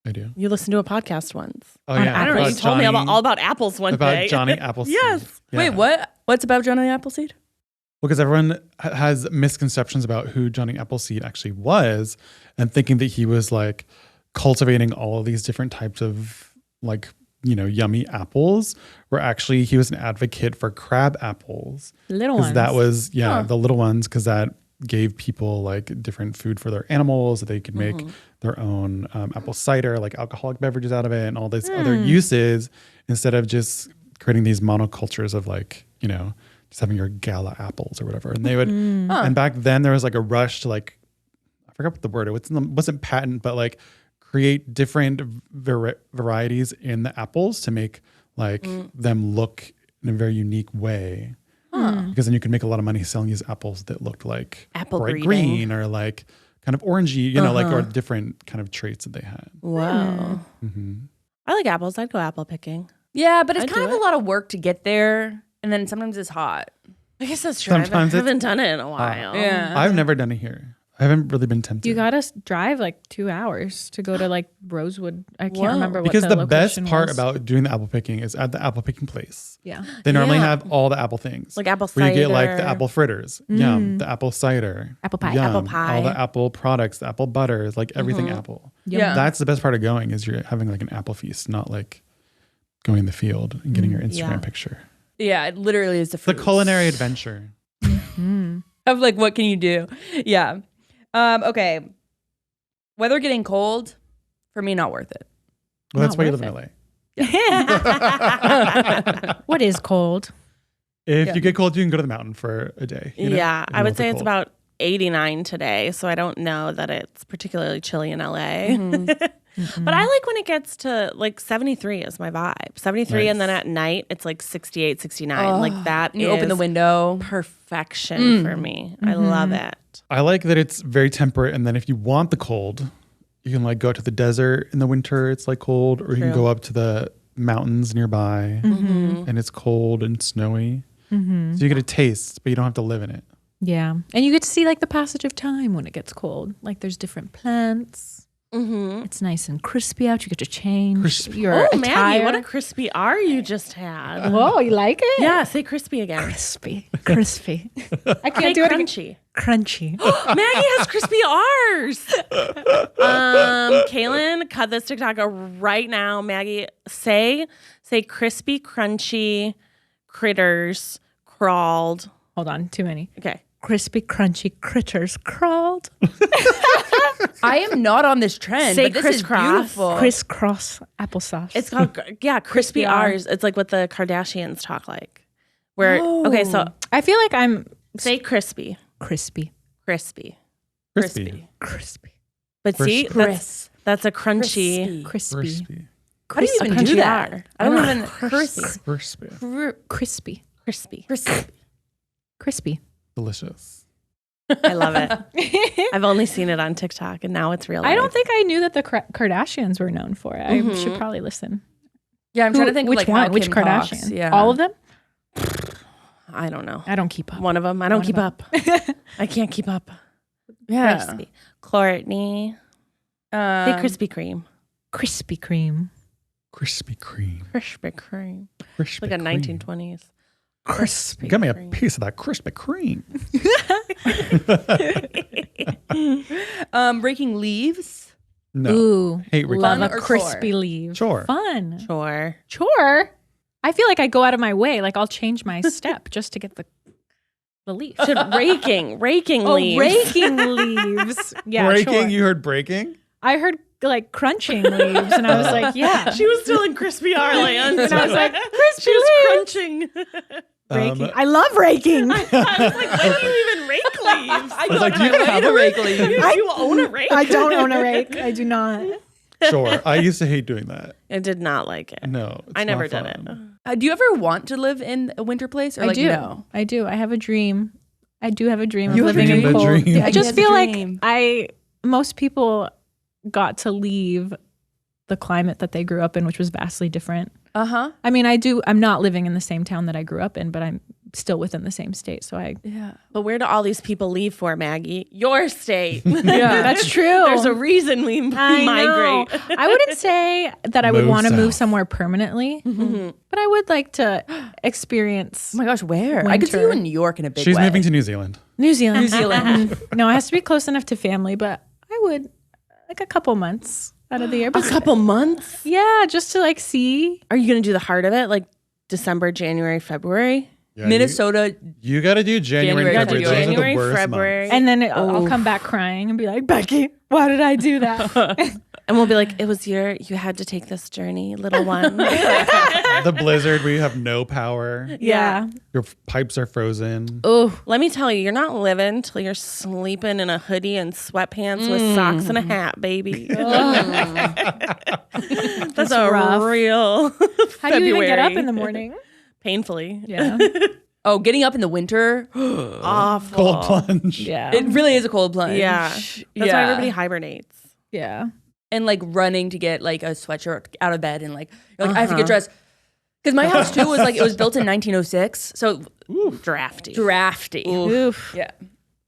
I do. You listened to a podcast once. Oh yeah, I don't know. You told me all about apples one day. About Johnny Appleseed. Yes. Yeah. Wait, what? What's about Johnny Appleseed? Well, because everyone has misconceptions about who Johnny Appleseed actually was, and thinking that he was like cultivating all of these different types of like, yummy apples, where actually he was an advocate for crab apples. Little ones. That was, the little ones, because that gave people like different food for their animals, that they could make their own apple cider, like alcoholic beverages out of it, and all these other uses, instead of just creating these monocultures of like, just having your gala apples or whatever. And they would, and back then there was like a rush to like, I forgot what the word, it wasn't patent, but like create different varieties in the apples to make like them look in a very unique way. Because then you could make a lot of money selling these apples that looked like Apple bright breeding. green or like kind of orangey, like or different kind of traits that they had. Wow. I like apples. I'd go apple picking. Yeah, but it's I'd kind do of a lot of work to get there. And then sometimes it's hot. I guess that's true. Sometimes I haven't done it in a while. Yeah. I've never done it here. I haven't really been tempted. You gotta drive like 2 hours to go to like Rosewood. I can't remember what because the best location part was. about doing the apple picking is at the apple picking place. Yeah. They normally Yeah. have all the apple things. Like apple where you get like the cider. apple fritters, yum, the apple cider, Apple pie. yum, Apple pie. all the apple products, the apple butters, like everything apple. Yeah. That's the best part of going, is you're having like an apple feast, not like going in the field and getting your Instagram picture. Yeah, it literally is the The fruits. culinary adventure. Of like, what can you do? Yeah. Okay. Weather getting cold, for me, not worth it. Well, that's Not why you worth live in LA. What is cold? If you get cold, you can go to the mountain for a day. Yeah, if I you would love the say it's cold. about 89 today, so I don't know that it's particularly chilly in LA. But I like when it gets to like 73 is my vibe. 73 and then at night it's like 68, 69. Like that You is open the window. perfection for me. I love it. I like that it's very temperate, and then if you want the cold, you can like go to the desert in the winter. It's like cold, or you can go up to the mountains nearby, and it's cold and snowy. So you get a taste, but you don't have to live in it. Yeah. And you get to see like the passage of time when it gets cold. Like there's different plants. It's nice and crispy out. You get to change Crispy. your Oh, Maggie, attire. what a crispy R you just had. Whoa, you like it? Yeah, say crispy again. Crispy. Crispy. I can't Say do it again. crunchy. Crunchy. Maggie has crispy R's. Kaylin, cut this TikTok right now. Maggie, say crispy, crunchy, critters, crawled. Hold on, too many. Okay. Crispy, crunchy critters crawled. I am not on this trend, Say but this is crisscross. beautiful. Crisscross applesauce. It's called, crispy R. R's. It's like what the Kardashians talk like. Where, okay, so I feel like I'm say crispy. crispy. Crispy. Crispy. Crispy. But see, Chris. that's a crunchy. Crispy. Crispy. How do you even crunchy do that? R. I don't even Crispy. Crispy. Crispy. Crispy. Crispy. Delicious. I love it. I've only seen it on TikTok, and now it's real life. I don't think I knew that the Kardashians were known for it. I should probably listen. Yeah, I'm trying to think which of like one? how Which Kim Kardashian? talks. Yeah. All of them? I don't know. I don't keep up. One of them. I don't keep up. I can't keep up. Yeah. Crispy. Courtney. Say Krispy Kreme. Krispy Kreme. Krispy Kreme. Krispy Kreme. Krispy Like a Kreme. 1920s. Crispy. Give me a piece of that Krispy Kreme. Raking leaves. No. Ooh. Hate Rick Love Fun a or crispy chore? leaf. Chore. Fun. Sure. Chore. I feel like I go out of my way. Like I'll change my step just to get the leaf. Raking leaves. Raking leaves. Yeah, breaking? chore. You heard breaking? I heard like crunching leaves, and I was like, yeah. She was still in Crispy R land. And I was like, she was crunching. raking. I love raking. I was like, when do you even rake leaves? I was like, do you even have a rake leaves. You own a rake? I don't own a rake. I do not. Sure. I used to hate doing that. I did not like it. No. it's I never not did it. fun. Do you ever want to live in a winter place? Or I like, do. No? I do. I have a dream. I do have a dream You of have a living in dream? cold. A dream. I just He has a feel like dream. most people got to leave the climate that they grew up in, which was vastly different. Uh-huh. I mean, I'm not living in the same town that I grew up in, but I'm still within the same state. So But where do all these people leave for, Maggie? Your state. yeah, that's true. There's a reason we migrate. I wouldn't say that I would want to move somewhere permanently, but I would like to experience. Oh my gosh, where? I could see you in New York in a big way. She's moving to New Zealand. New Zealand. New Zealand. No, it has to be close enough to family, but I would like a couple months out of the year. A couple months? Yeah, just to like see. Are you going to do the heart of it? Like December, January, February? Yeah, Minnesota. You got to do January, February. Those are the January, worst February. And then I'll come back crying and be like, Becky, why did I do that? And we'll be like, it was you had to take this journey, little one. The blizzard where you have no power. Yeah. Your pipes are frozen. Oh, let me tell you, you're not living till you're sleeping in a hoodie and sweatpants with socks and a hat, baby. That's a rough. real How do you even get up February. in the morning? Painfully. Yeah. Oh, getting up in the winter. Awful. Cold plunge. Yeah. It really is a cold plunge. Yeah. That's why everybody hibernates. Yeah. And like running to get like a sweatshirt out of bed and like you're like I have to get dressed. Because my house too was like it was built in 1906, so Drafty. Oof. Yeah.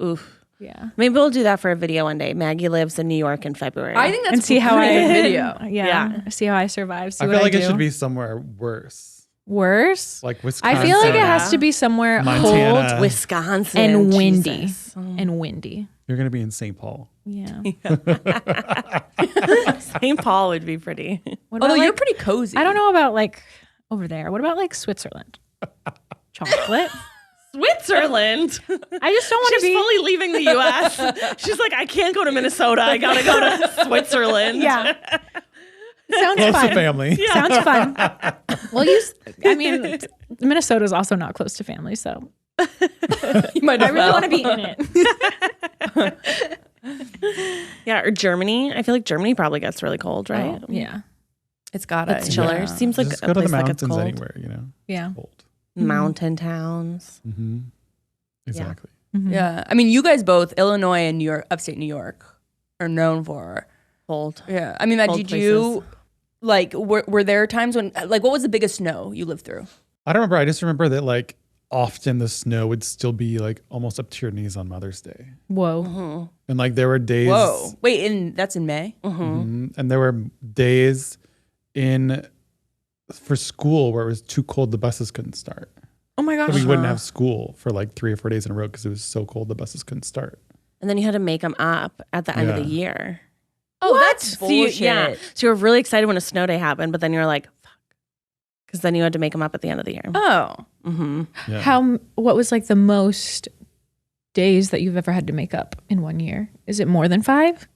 Oof. Yeah. Maybe we'll do that for a video one day. Maggie lives in New York in February. I think that's And see how a I good video. Yeah. See how I survive. See I what feel like I it do. should be somewhere worse. Worse. Like Wisconsin. I feel like it has to be somewhere Montana. cold Wisconsin. and windy. Jesus. And windy. You're going to be in St. Paul. Yeah. St. Paul would be pretty. What Although about, you're like, pretty cozy. I don't know about like over there. What about like Switzerland? Chocolate. Switzerland. I just don't want to She's be. fully leaving the U.S. She's like, I can't go to Minnesota. I gotta go to Switzerland. Yeah. Sounds Close fun. to family. Sounds fun. Well, I mean, Minnesota is also not close to family, so You might I as really well. want to be in it. Yeah, or Germany. I feel like Germany probably gets really cold, right? Yeah. It's gotta. It's chiller. Yeah. Seems like Just a go to the place that gets mountains cold. anywhere, you know. Yeah. Cold. Mountain towns. Mm-hmm. Exactly. Yeah. I mean, you guys both, Illinois and New York, upstate New York, are known for. Cold. Yeah. I mean, Matt, Cold did you, like, were there times when, like, what was the biggest snow you lived through? I don't remember. I just remember that like often the snow would still be like almost up to your knees on Mother's Day. Whoa. And like there were days. Whoa. Wait, that's in May? And there were days for school where it was too cold, the buses couldn't start. Oh my gosh. So we wouldn't have school for like 3 or 4 days in a row because it was so cold the buses couldn't start. And then you had to make them up at the end of the Yeah. year. Oh, that's So you, bullshit. yeah. So you were really excited when a snow day happened, but then you were like, fuck. Because then you had to make them up at the end of the year. Oh. Mm-hmm. Yeah. What was like the most days that you've ever had to make up in 1 year? Is it more than 5?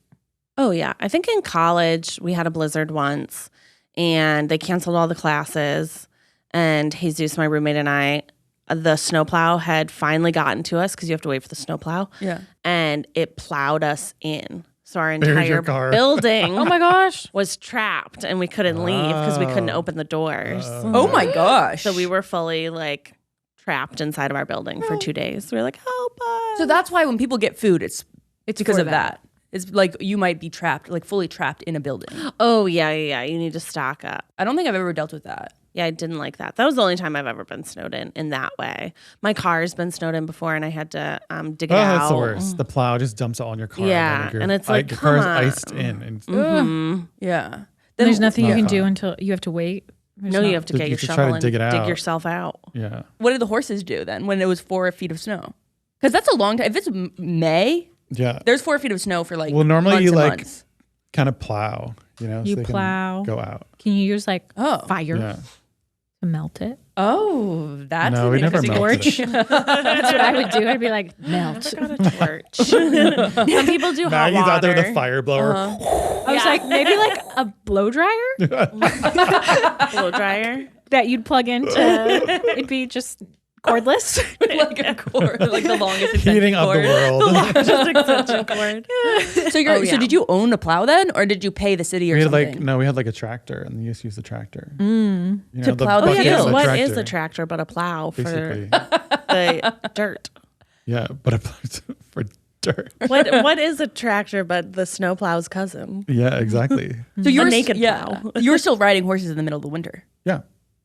Oh, yeah. I think in college, we had a blizzard once, and they canceled all the classes. And Jesus, my roommate, and I, the snowplow had finally gotten to us because you have to wait for the snowplow. Yeah. And it plowed us in. So our Buried your entire car. building Oh my gosh. was trapped, and we couldn't leave because we couldn't open the doors. Oh my gosh. So we were fully like trapped inside of our building for 2 days. We were like, help us. So that's why when people get food, it's because for of that. It's like you might be trapped, like fully trapped in a building. Oh, yeah. You need to stock up. I don't think I've ever dealt with that. Yeah, I didn't like that. That was the only time I've ever been snowed in that way. My car's been snowed in before, and I had to dig it out. That's the worst. The plow just dumps it all in your car. Yeah, Like your- and it's like, your car is come on. iced in. And Yeah. Then there's nothing you not can fun. do until you have to wait. There's No, not- you have to You get your have to try shovel to and dig it out. yourself out. yeah. What did the horses do then when it was 4 feet of snow? Because that's a long time. If it's May, Yeah. there's 4 feet of snow for like Well, normally months you and like months. kind of plow, you know, You so they can plow. go out. Can you use like Oh. fire Yeah. to melt it? Oh, that's No, an we never interesting melted it. That's what I would do. I'd be like, melt. Got a torch. Some people do hot Maggie's water. out there with a fire blower. I was like, maybe like a blow dryer blow dryer. that you'd plug into. It'd be just cordless. like a cord, like the longest extension Heating up the cord. world. Just extension cord. So so did you own a plow then, or did you pay the city or we had something? we had like a tractor, and we used to use the tractor. Mm. You To plow the bucket field. is a What is a tractor but a plow for Basically. the dirt? Yeah, but for tractor. What is a tractor but the snowplow's cousin? Yeah, exactly. So you A were naked yeah, plow. you were still riding horses in the middle of the winter. Yeah.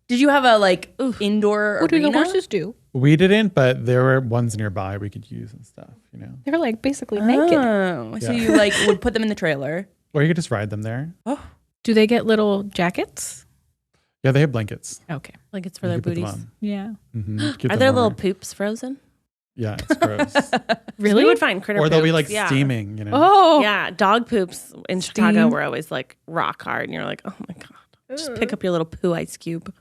Did you have a indoor What do arena? the horses do? We didn't, but there were ones nearby we could use and stuff, you know. They're like basically naked. Oh, so Yeah. you like would put them in the trailer. Or you could just ride them there. Do they get little jackets? Yeah, they have blankets. Okay. Like it's for You their can put them booties. on. Yeah. Mhm. Keep Are them their little warmer. poops frozen? Yeah, it's gross. Really? We would find critter Or they'll be poops, like yeah. steaming, you know. Oh. Yeah, dog poops in Chicago Steam. were always like rock hard, and you're like, oh my god, just pick up your little poo ice cube,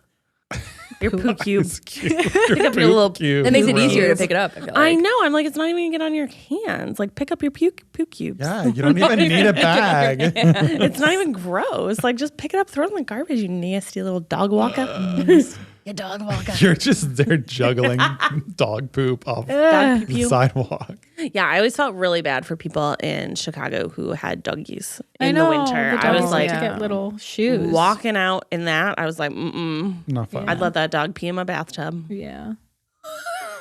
your poo cube. It's cute. Pick up your little. That makes it Gross. easier to pick it up. I feel like. I know. I'm like, it's not even gonna get on your hands. Like, pick up your poo cubes. Yeah, you don't even need a bag. It's not even gross. Like, just pick it up, throw it in the garbage. You nasty little dog walker. You dog walker. You're just there juggling dog poop off Dog the pee-pee. sidewalk. Yeah, I always felt really bad for people in Chicago who had doggies I in know, the winter. the I was dogs like, to get little shoes. walking out in that. I was like, Not fun. I'd let that dog pee in my bathtub. Yeah.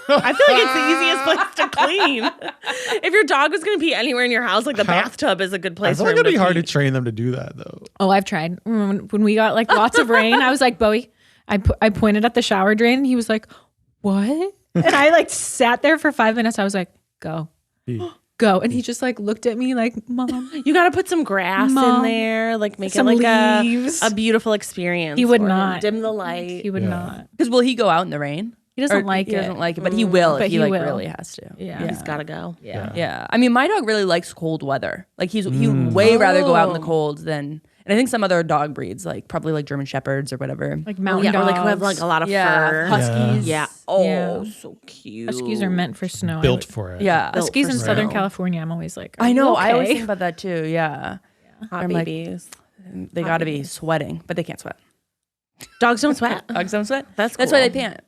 I feel like it's the easiest place to clean. If your dog was going to pee anywhere in your house, like the bathtub is a good I place feel for like him it'd be hard pee. to train them to do that, though. Oh, I've tried. When we got like lots of rain, I was like, Bowie, I pointed at the shower drain. And he was like, what? And I like sat there for 5 minutes. I was like, go. Go. And he just like looked at me like, Mom. You got to put some grass Mom. in there, like make Some it like leaves. a beautiful experience. He would for him. not. Dim the light. He would Yeah. not. Because will he go out in the rain? He doesn't Or like he it. doesn't like it, but he will But if he he like will. really has to. Yeah. He's got to go. Yeah. Yeah. I mean, my dog really likes cold weather. Like he would way rather go out in the cold than, and I think some other dog breeds, like probably like German Shepherds or whatever. Like mountain Yeah, or dogs. like who have like a lot of Yeah, fur. huskies. Yeah. Oh, Yeah. so cute. Huskies are meant for snow. Built for it. Yeah. Built Huskies for in snow. Southern California, I'm always like, I know. I always okay. think about that too. Yeah. Hot I'm like- babies. They got to be sweating, but they can't sweat. Dogs don't sweat. Dogs don't sweat. That's That's why they cool. pant.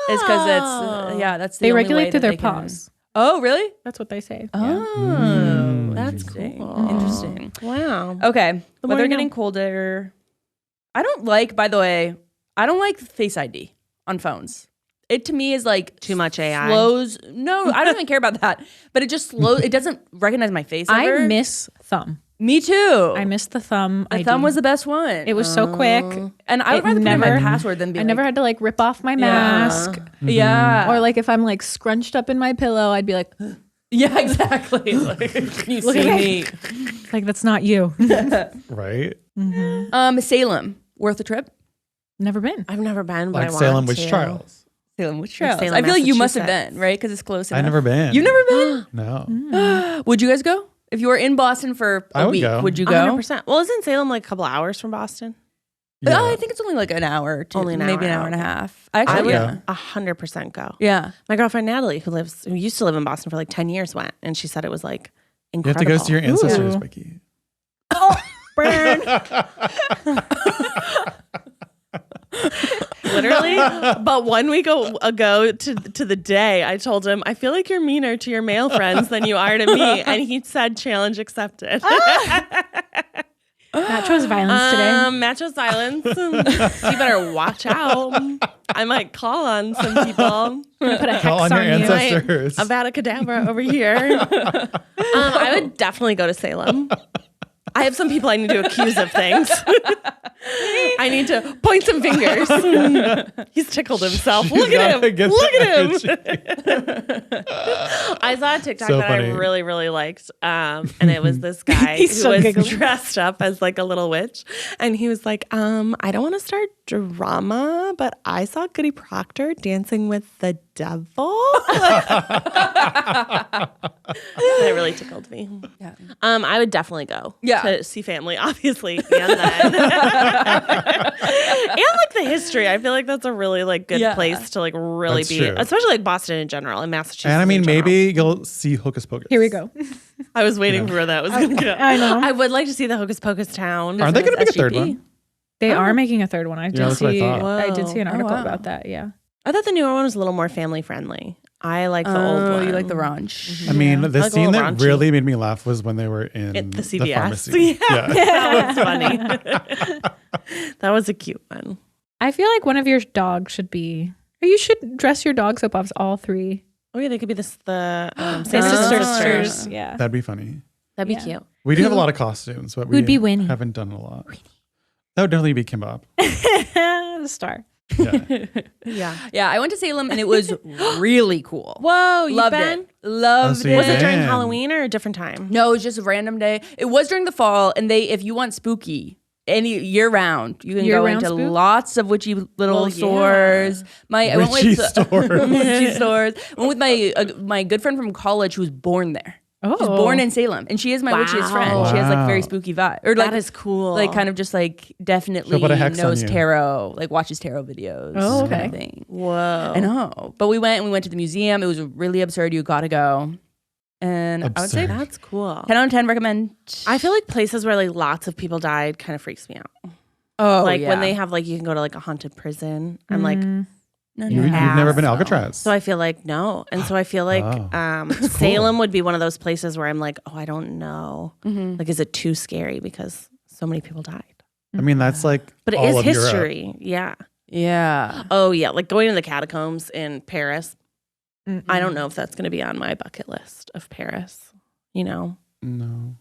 It's because it's that's the They only regulate way through that their they can- paws. Oh, really? That's what they say. Oh, That's interesting. cool. Interesting. Wow. Okay, The weather more you getting know. colder. I don't like. By the way, I don't like Face ID on phones. It to me is like Too much AI. slows. No, I don't even care about that. But it just slows. It doesn't recognize my face. Ever. I miss thumb. Me too. I miss the thumb. The thumb was the best one. It was so quick. and I would it rather put in my never- password than be. I never had to like rip off my mask. Yeah. Or like if I'm like scrunched up in my pillow, I'd be like, yeah, exactly. Like, can you Look see at me? like that's not you. Right? Salem, worth a trip. Never been. I've never been, but Like I want Salem to. Witch Trials. Salem Witch Trials. Salem, I feel like you must have Massachusetts. been, right? Because it's close enough. I've never been. You've never been? No. Would you guys go? If you were in Boston for I a would week, go. would you go? 100%. Well, isn't Salem like a couple hours from Boston? Yeah. I think it's only like an hour, or two, Only an maybe hour, an hour and a okay. half. I I actually, would yeah. 100% go. Yeah. My girlfriend Natalie, who used to live in Boston for like 10 years, went, and she said it was like You have incredible. to go see your ancestors, Ooh. Becky. Burn. Literally. But 1 week ago to the day, I told him, I feel like you're meaner to your male friends than you are to me. And he said, challenge accepted. Matt chose violence today. Macho silence. You better watch out. I might call on some people. Put a Call on hex your on you. ancestors. Avada Kedavra over here. I would definitely go to Salem. I have some people I need to accuse of things. I need to point some fingers. He's tickled himself. Look at him. Get Look that at him. I saw a TikTok So that funny. I really, really liked. And it was this guy He's who so was giggly. dressed up as like a little witch. And he was like, I don't want to start drama, but I saw Goody Proctor dancing with the devil. That really tickled me. Yeah. I would definitely go Yeah. to see family, obviously, and then and like the history. I feel like that's a really like good Yeah. place to like really That's be, true. especially like Boston in general and Massachusetts. And I mean, in general. maybe you'll see Hocus Pocus. Here we go. I was waiting for where that was going to go. I know. I would like to see the Hocus Pocus town. Aren't they going to make a third SGP? one? They are making a third one. I did that's what I see. thought. I did see an Whoa. article Oh, wow. about that. Yeah. I thought the newer one was a little more family friendly. I like the old Oh, one. you like the raunch. I mean, the like a scene little that raunchy. really made me laugh was when they were in At the the CVS. pharmacy. Yeah. That was funny. That was a cute one. I feel like one of your dogs should be. Or you should dress your dogs up as all three. Oh yeah, they could be the sisters. Yeah. That'd be funny. That'd be cute. We do have a lot of costumes, but we Who'd be Winnie? haven't done a lot. That would definitely be Kimbap. The star. Yeah. Yeah, I went to Salem and it was really cool. Whoa, you Loved been? it. Loved so it. you Was it during Man. Halloween or a different time? No, it was just a random day. It was during the fall, and if you want spooky, any year round, you can go Year-round into spook? lots of witchy little stores. I went Witchy with stores. witchy stores. I went with my good friend from college who was born there. Oh. She was born in Salem, and she is my witchiest friend. She has like very spooky vibe, or like That is cool. like kind of just like definitely She'll put a hex on knows you. tarot, like watches tarot videos. Oh, okay. kind of thing. Whoa. I know, but we went to the museum. It was really absurd. You gotta go, and I would say Absurd. That's cool. 10 out of 10 recommend. I feel like places where like lots of people died kind of freaks me out. Oh, Like yeah. when they have like you can go to like a haunted prison. I'm like, No, You've never been to Alcatraz. so I feel like no, and so I feel like Salem would be one of those places where I'm like, oh, I don't know. Like, is it too scary because so many people died? I mean, that's like But it all is of Europe. history. Yeah. Yeah. Oh yeah, like going to the catacombs in Paris. I don't know if that's going to be on my bucket list of Paris. You know. No.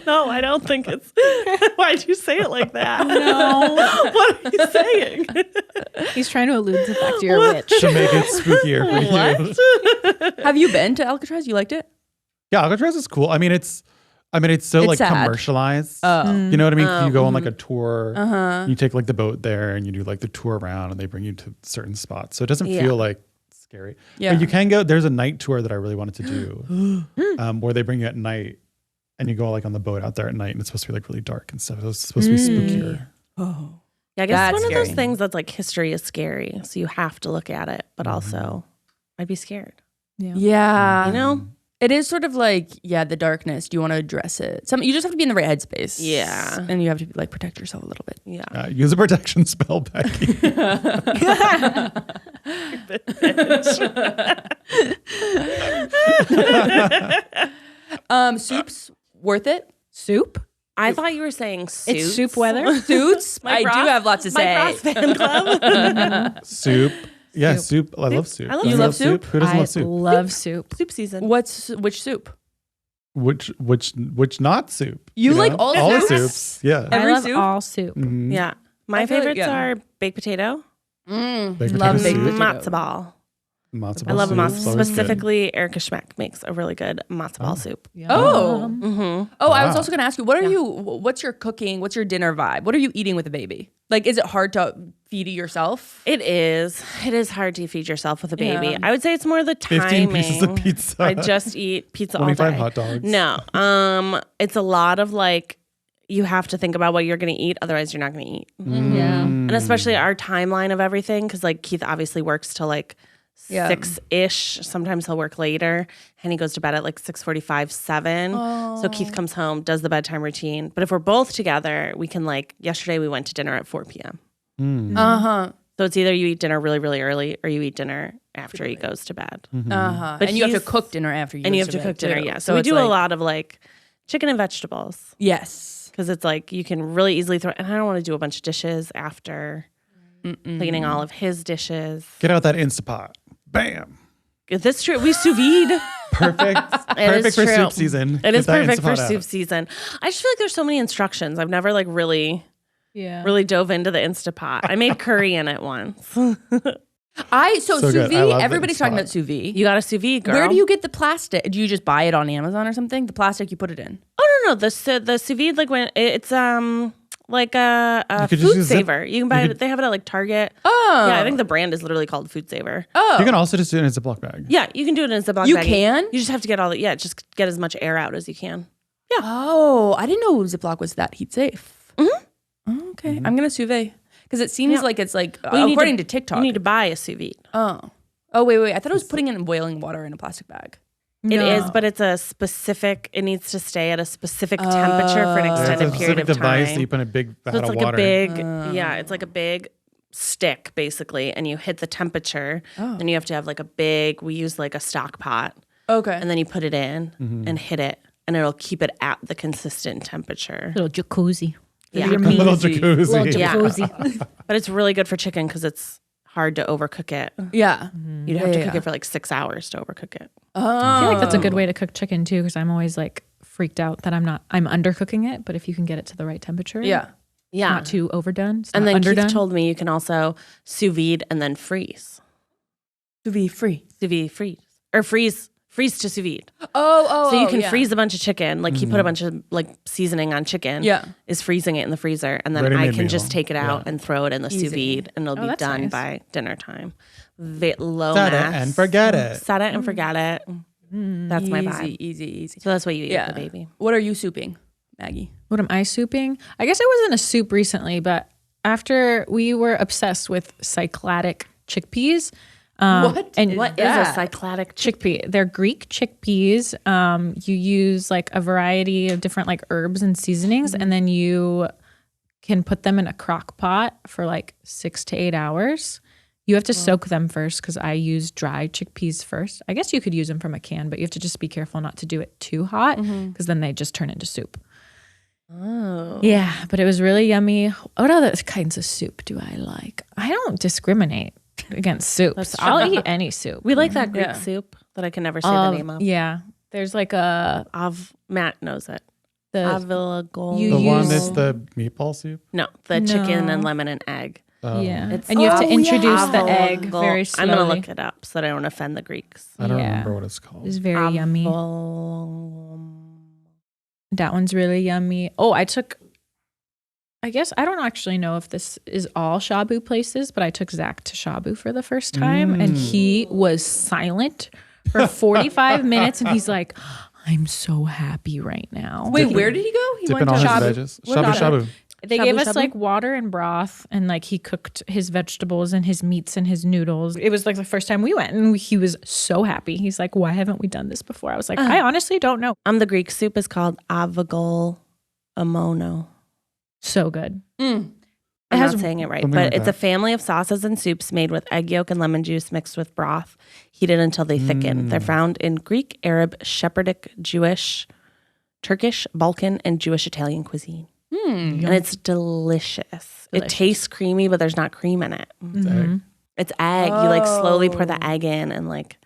No, I don't think it's. Why'd you say it like that? No. What are you saying? He's trying to allude to the fact you're a witch. To make it spookier for you. Have you been to Alcatraz? You liked it? Yeah, Alcatraz is cool. I mean, it's so It's like sad. commercialized. You know what I mean? You go on like a tour. You take like the boat there and you do like the tour around and they bring you to certain spots. So it doesn't feel like scary. Yeah. But you can go. There's a night tour that I really wanted to do where they bring you at night and you go like on the boat out there at night and it's supposed to be like really dark and stuff. It's supposed to be spookier. Oh. Yeah, I guess That's it's one of those scary. things that's like history is scary, so you have to look at it. But also, I'd be scared. Yeah. You know? It is sort of like, the darkness. Do you want to address it? You just have to be in the right headspace. Yeah. And you have to like protect yourself a little bit. Yeah. Use a protection spell, Becky. Soups, worth it? Soup? I thought you were saying suits. It's soup weather? Suits? I do have lots to My say. Ross fan club. Soup. Yeah, soup. I love soup. I love You soup. love soup? Who doesn't I love soup? love soup. Soup season. Which soup? Which not soup? You like know? all the soups? soups? Yeah. I Every love soup? all soup. Yeah. My I feel like- favorites are baked potato, Love potato baked soup. potato. matzo ball. Matzo I love soup. matzo. It's always good. Specifically, Erica Schmeck makes a really good matzo ball soup. Oh. Oh, I was Wow. also going to ask you, what's your cooking, what's your dinner vibe? What are you eating with a baby? Like, is it hard to feed yourself? It is. It is hard to feed yourself with a baby. Yeah. I would say it's more the 15 timing. pieces of pizza. I just eat pizza all 25 day. hot dogs. No. It's a lot of like, you have to think about what you're going to eat. Otherwise, you're not going to eat. Yeah. And especially our timeline of everything. Because like Keith obviously works till like Yeah. 6-ish. Sometimes he'll work later. And he goes to bed at like 6:45, 7. So Keith comes home, does the bedtime routine. But if we're both together, we can like, yesterday we went to dinner at 4 p.m. Uh-huh. So it's either you eat dinner really, really early or you eat dinner after he goes to bed. Uh-huh. But And you have to he's- cook dinner after you And go you have to bed, cook dinner, too. yeah. So we it's do a like- lot of like chicken and vegetables Yes. because it's like you can really easily throw, and I don't want to do a bunch of dishes after cleaning all of his dishes. Get out that Instapot. Bam. That's true. We sous vide. Perfect. Perfect for true. soup season. It Get is that perfect for Instapot out. soup season. I just feel like there's so many instructions. I've never like really dove into the Instapot. I made curry in it once. So So sous good. I vide, love everybody's that talking about spot. sous vide. You got a sous vide, girl. Where do you get the plastic? Do you just buy it on Amazon or something? The plastic you put it in? Oh no, the sous vide like when it's like a could just food use Zip- saver. You can buy it. They have it at like Target. Oh. Yeah, I think the brand is literally called Food Saver. Oh. You can also just do it in a Ziploc bag. Yeah, you can do it in a Ziploc You bag. can? You just have to get all the just get as much air out as you can. Oh, I didn't know Ziploc was that heat safe. Oh, okay. I'm going to sous vide. Because it seems like it's like, you need according to TikTok. You need to buy a sous vide. Oh, wait. I thought it was putting it in boiling water in a plastic bag. It is, but it's a specific. It needs to stay at a specific temperature for an It's extended a period specific of device time. that you put in a big vat So it's of like water. a big, it's like a big stick basically, and you hit the temperature. Then you have to have like a big. We use like a stock pot, Okay. and then you put it in and hit it, and it'll keep it at the consistent temperature. Little jacuzzi. Yeah. Your A little meat. jacuzzi. Little Yeah. jacuzzi. But it's really good for chicken because it's hard to overcook it. Yeah. You'd have to cook it for like 6 hours to overcook it. I feel like that's a good way to cook chicken too, because I'm always like freaked out that I'm undercooking it. But if you can get it to the right temperature, Yeah. not too overdone, it's And not then underdone. Keith told me you can also sous vide and then freeze. To be free. Sous vide, freeze. Or freeze to sous vide. Oh. So you can freeze a bunch of chicken. Like he put a bunch of like seasoning on chicken. Yeah. Is freezing it in the freezer. And then Ready-made I can meal. just take it out and throw it in the sous Easy. vide. And it'll be that's done nice. by dinner time. Low Set it mass. and forget it. Set it and forget it. That's my vibe. Easy. So that's what you eat Yeah. with the baby. What are you souping, Maggie? What am I souping? I guess I wasn't a soup recently, but after we were obsessed with cycladic chickpeas. And What is a cycladic chickpea? They're Greek chickpeas. You use like a variety of different like herbs and seasonings, and then you can put them in a crock pot for like 6 to 8 hours. You have to soak them first because I use dry chickpeas first. I guess you could use them from a can, but you have to just be careful not to do it too hot because then they just turn into soup. Oh. Yeah, but it was really yummy. What other kinds of soup do I like? I don't discriminate against soups. I'll eat any soup. We like that Greek soup that I can never say the name of. Yeah, there's like a Matt knows it. the Avigol. You The one use- is the meatball soup. No, the chicken No. and lemon and egg. yeah, It's and you have to introduce the egg Avigol. very slowly. I'm gonna look it up so that I don't offend the Greeks. I don't Yeah. remember what it's called. It's very yummy. That one's really yummy. Oh, I guess I don't actually know if this is all shabu places, but I took Zach to shabu for the first time and he was silent for 45 minutes and he's like, I'm so happy right now. Wait, where did he go? He Dipping all his shabu. veggies. What Shabu about shabu. They gave us Shabu-shabu? like water and broth and like he cooked his vegetables and his meats and his noodles. It was like the first time we went and he was so happy. He's like, why haven't we done this before? I was like, I honestly don't know. The Greek soup is called avigol amono. So good. I'm has not saying it right, something but like it's that. a family of sauces and soups made with egg yolk and lemon juice mixed with broth, heated until they thicken. They're found in Greek, Arab, Sephardic, Jewish, Turkish, Balkan, and Jewish Italian cuisine. And it's delicious. It tastes creamy, but there's not cream in it. It's egg. It's egg. You like slowly pour the egg in and like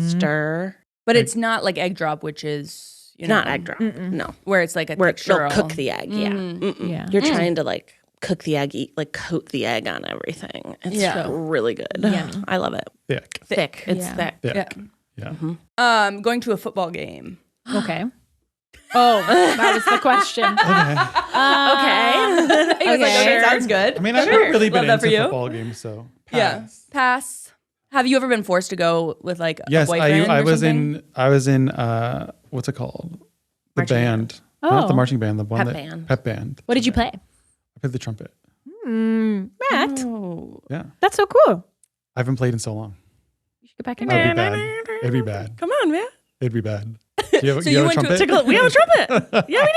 stir. But it's not like egg drop, which is Not egg drop. No. where it's like a Where they'll textural. cook the egg. Yeah. Yeah. You're trying to like cook the egg, coat the egg on everything. It's really good. Yummy. I love it. Thick. Thick. It's Yeah. thick. Thick. Yeah. Yeah. Going to a football game. Okay. Oh, that was the question. Okay. He was like, okay, sounds good. I mean, I've never really Love been that into for you. football games, so Yeah. pass. Pass. Have you ever been forced to go with like a Yes, boyfriend I or was something? I was in what's it called? The Marching band. Not the Oh. marching band, the one Pep that band. pep band. What did you play? I played the trumpet. Matt, Oh. Yeah. that's so cool. I haven't played in so long. You should get back in It'd there. be bad. It'd be bad. Come on, man. It'd be bad. Do you have, So you you have a went to a trumpet? We have a trumpet. Yeah, we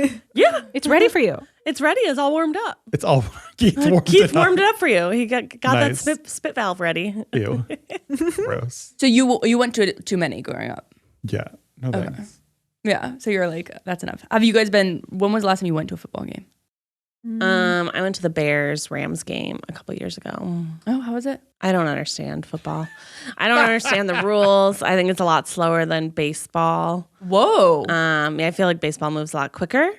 do. Yeah. It's ready for you. It's ready. It's all warmed up. It's all Keith warmed Keith it up. warmed it up for you. He got Nice. that spit valve ready. Ew. Gross. So you went to too many growing up. Yeah. No thanks. Yeah. So you're like, that's enough. Have you guys been? When was the last time you went to a football game? I went to the Bears-Rams game a couple years ago. Oh, how was it? I don't understand football. I don't understand the rules. I think it's a lot slower than baseball. Whoa. I feel like baseball moves a lot quicker.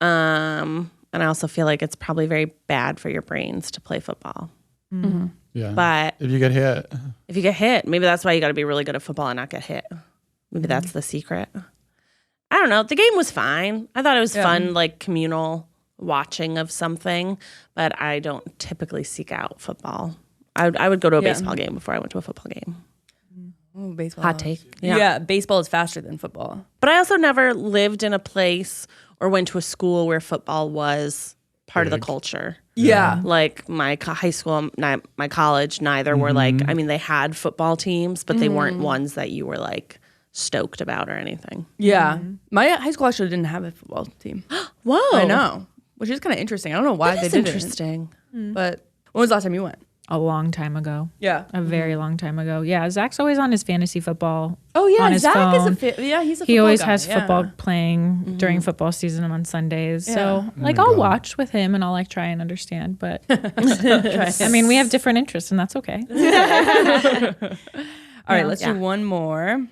And I also feel like it's probably very bad for your brains to play football. Yeah. But if you get hit, if you get hit, maybe that's why you got to be really good at football and not get hit. Maybe that's the secret. I don't know. The game was fine. I thought it was fun, like communal watching of something, but I don't typically seek out football. I would go to a baseball game before I went to a football game. Oh, baseball. Hot take. Yeah. Baseball is faster than football. But I also never lived in a place or went to a school where football was part of the culture. Yeah. Like my high school, my college, neither were like, I mean, they had football teams, but they weren't ones that you were like stoked about or anything. Yeah. My high school actually didn't have a football team. Whoa. I know, which is kind of interesting. I don't know why That they is did interesting. it. But when was the last time you went? a long time ago. Yeah. A very long time ago. Yeah. Zach's always on his fantasy football. Oh yeah, on his Zach phone. is he's a He football always guy, has yeah. football playing during football season on Sundays. Yeah. So like my I'll God. watch with him and I'll like try and understand. But I mean, we have different interests and that's okay. All right, let's do one more.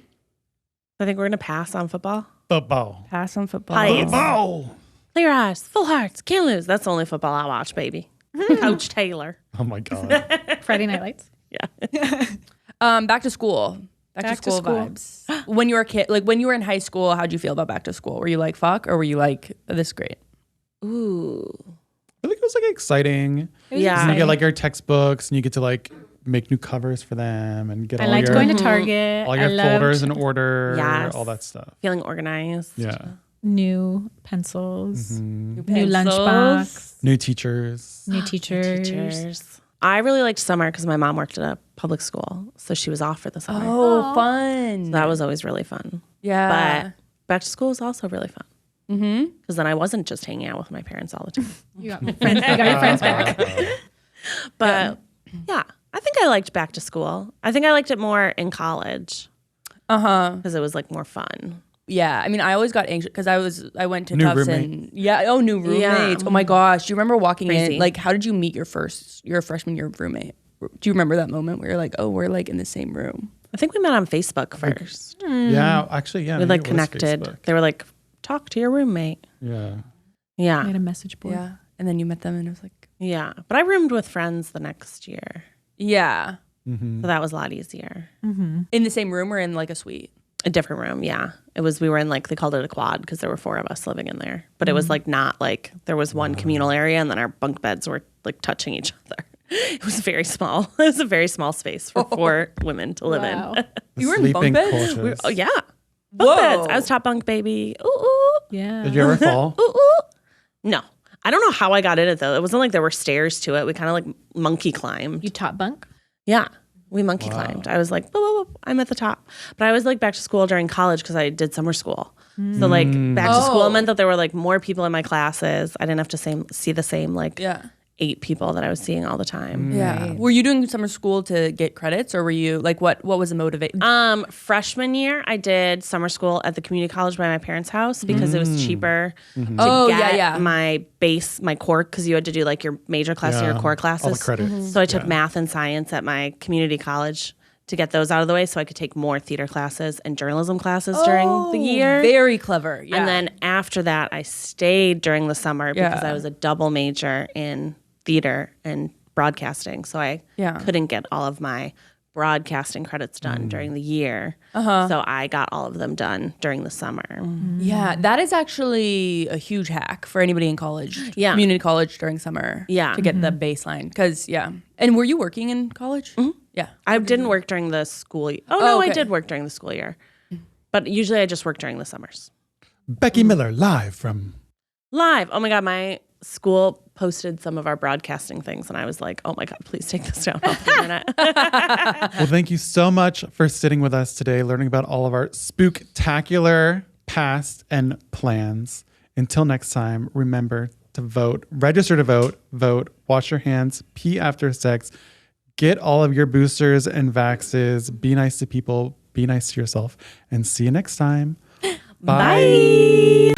I think we're gonna pass on football. Football. Pass on football. Heights. Football. Clear eyes, full hearts, can't lose. That's the only football I watch, baby. Coach Taylor. Oh my God. Friday Night Lights. Back to school. Back to school vibes. When you were a kid, like when you were in high school, how'd you feel about back to school? Were you like, fuck, or were you like, this is great? Ooh. I think it was like exciting. Yeah. And you get like your textbooks and you get to like make new covers for them and get I all liked your, going to Target. all your folders in order, Yes. all that stuff. Feeling organized. Yeah. New pencils, New new lunchbox, New teachers. new teachers. Teachers. I really liked summer because my mom worked at a public school, so she was off for the summer. Oh, fun. So that was always really fun. Yeah. But back to school was also really fun. Because then I wasn't just hanging out with my parents all the time. You got, friends, you got your friends back. But yeah, I think I liked back to school. I think I liked it more in college because it was like more fun. Yeah, I mean, I always got anxious because I went to New Tufts roommate. and new roommates. Yeah. Oh my gosh, do you remember walking Crazy. in? Like, how did you meet your freshman year roommate? Do you remember that moment where you're like, oh, we're like in the same room? I think we met on Facebook first. Yeah, actually, yeah. We maybe like it was connected. Facebook. They were like, talk to your roommate. Yeah. Yeah. Made a message board. Yeah, and then you met them and it was like, Yeah. But I roomed with friends the next year. yeah, So that was a lot easier. in the same room or in like a suite. A different room, yeah. We were in like, they called it a quad because there were 4 of us living in there. But it was like not like, there was one communal area and then our bunk beds were like touching each other. It was very small. It was a very small space for 4 women to live Wow. in. You were in bunk Sleeping beds? quarters. Oh, yeah. Bunk beds. I was top bunk baby. Ooh, ooh. Yeah. Did you ever fall? Ooh, ooh. No. I don't know how I got in it though. It wasn't like there were stairs to it. We kind of like monkey climbed. You top bunk? Yeah. We monkey climbed. I was like, boop, boop, boop, I'm at the top. But I was like back to school during college because I did summer school. So like back to school meant that there were like more people in my classes. I didn't have to see the same like 8 people that I was seeing all the time. Yeah. Were you doing summer school to get credits or were you like, what was the motivation? Freshman year, I did summer school at the community college by my parents' house because it was cheaper to get my core, because you had to do like your major class and your core classes. All the credits. So I took math and science at my community college to get those out of the way so I could take more theater classes and journalism classes during the year. Very clever. Yeah. And then after that, I stayed during the summer because I was a double major in theater and broadcasting. So I couldn't get all of my broadcasting credits done during the year. So I got all of them done during the summer. Yeah, that is actually a huge hack for anybody in college. Yeah. Community college during summer. Yeah. To get the baseline. Because, And were you working in college? Yeah. I didn't work during the school year. Oh, no, okay. I did work during the school year. But usually I just work during the summers. Becky Miller live from. Live. Oh my God, my school posted some of our broadcasting things and I was like, oh my God, please take this down off the internet. Well, thank you so much for sitting with us today, learning about all of our spooktacular past and plans. Until next time, remember to vote, register to vote, wash your hands, pee after sex, get all of your boosters and vaxes, be nice to people, be nice to yourself, and see you next time. Bye.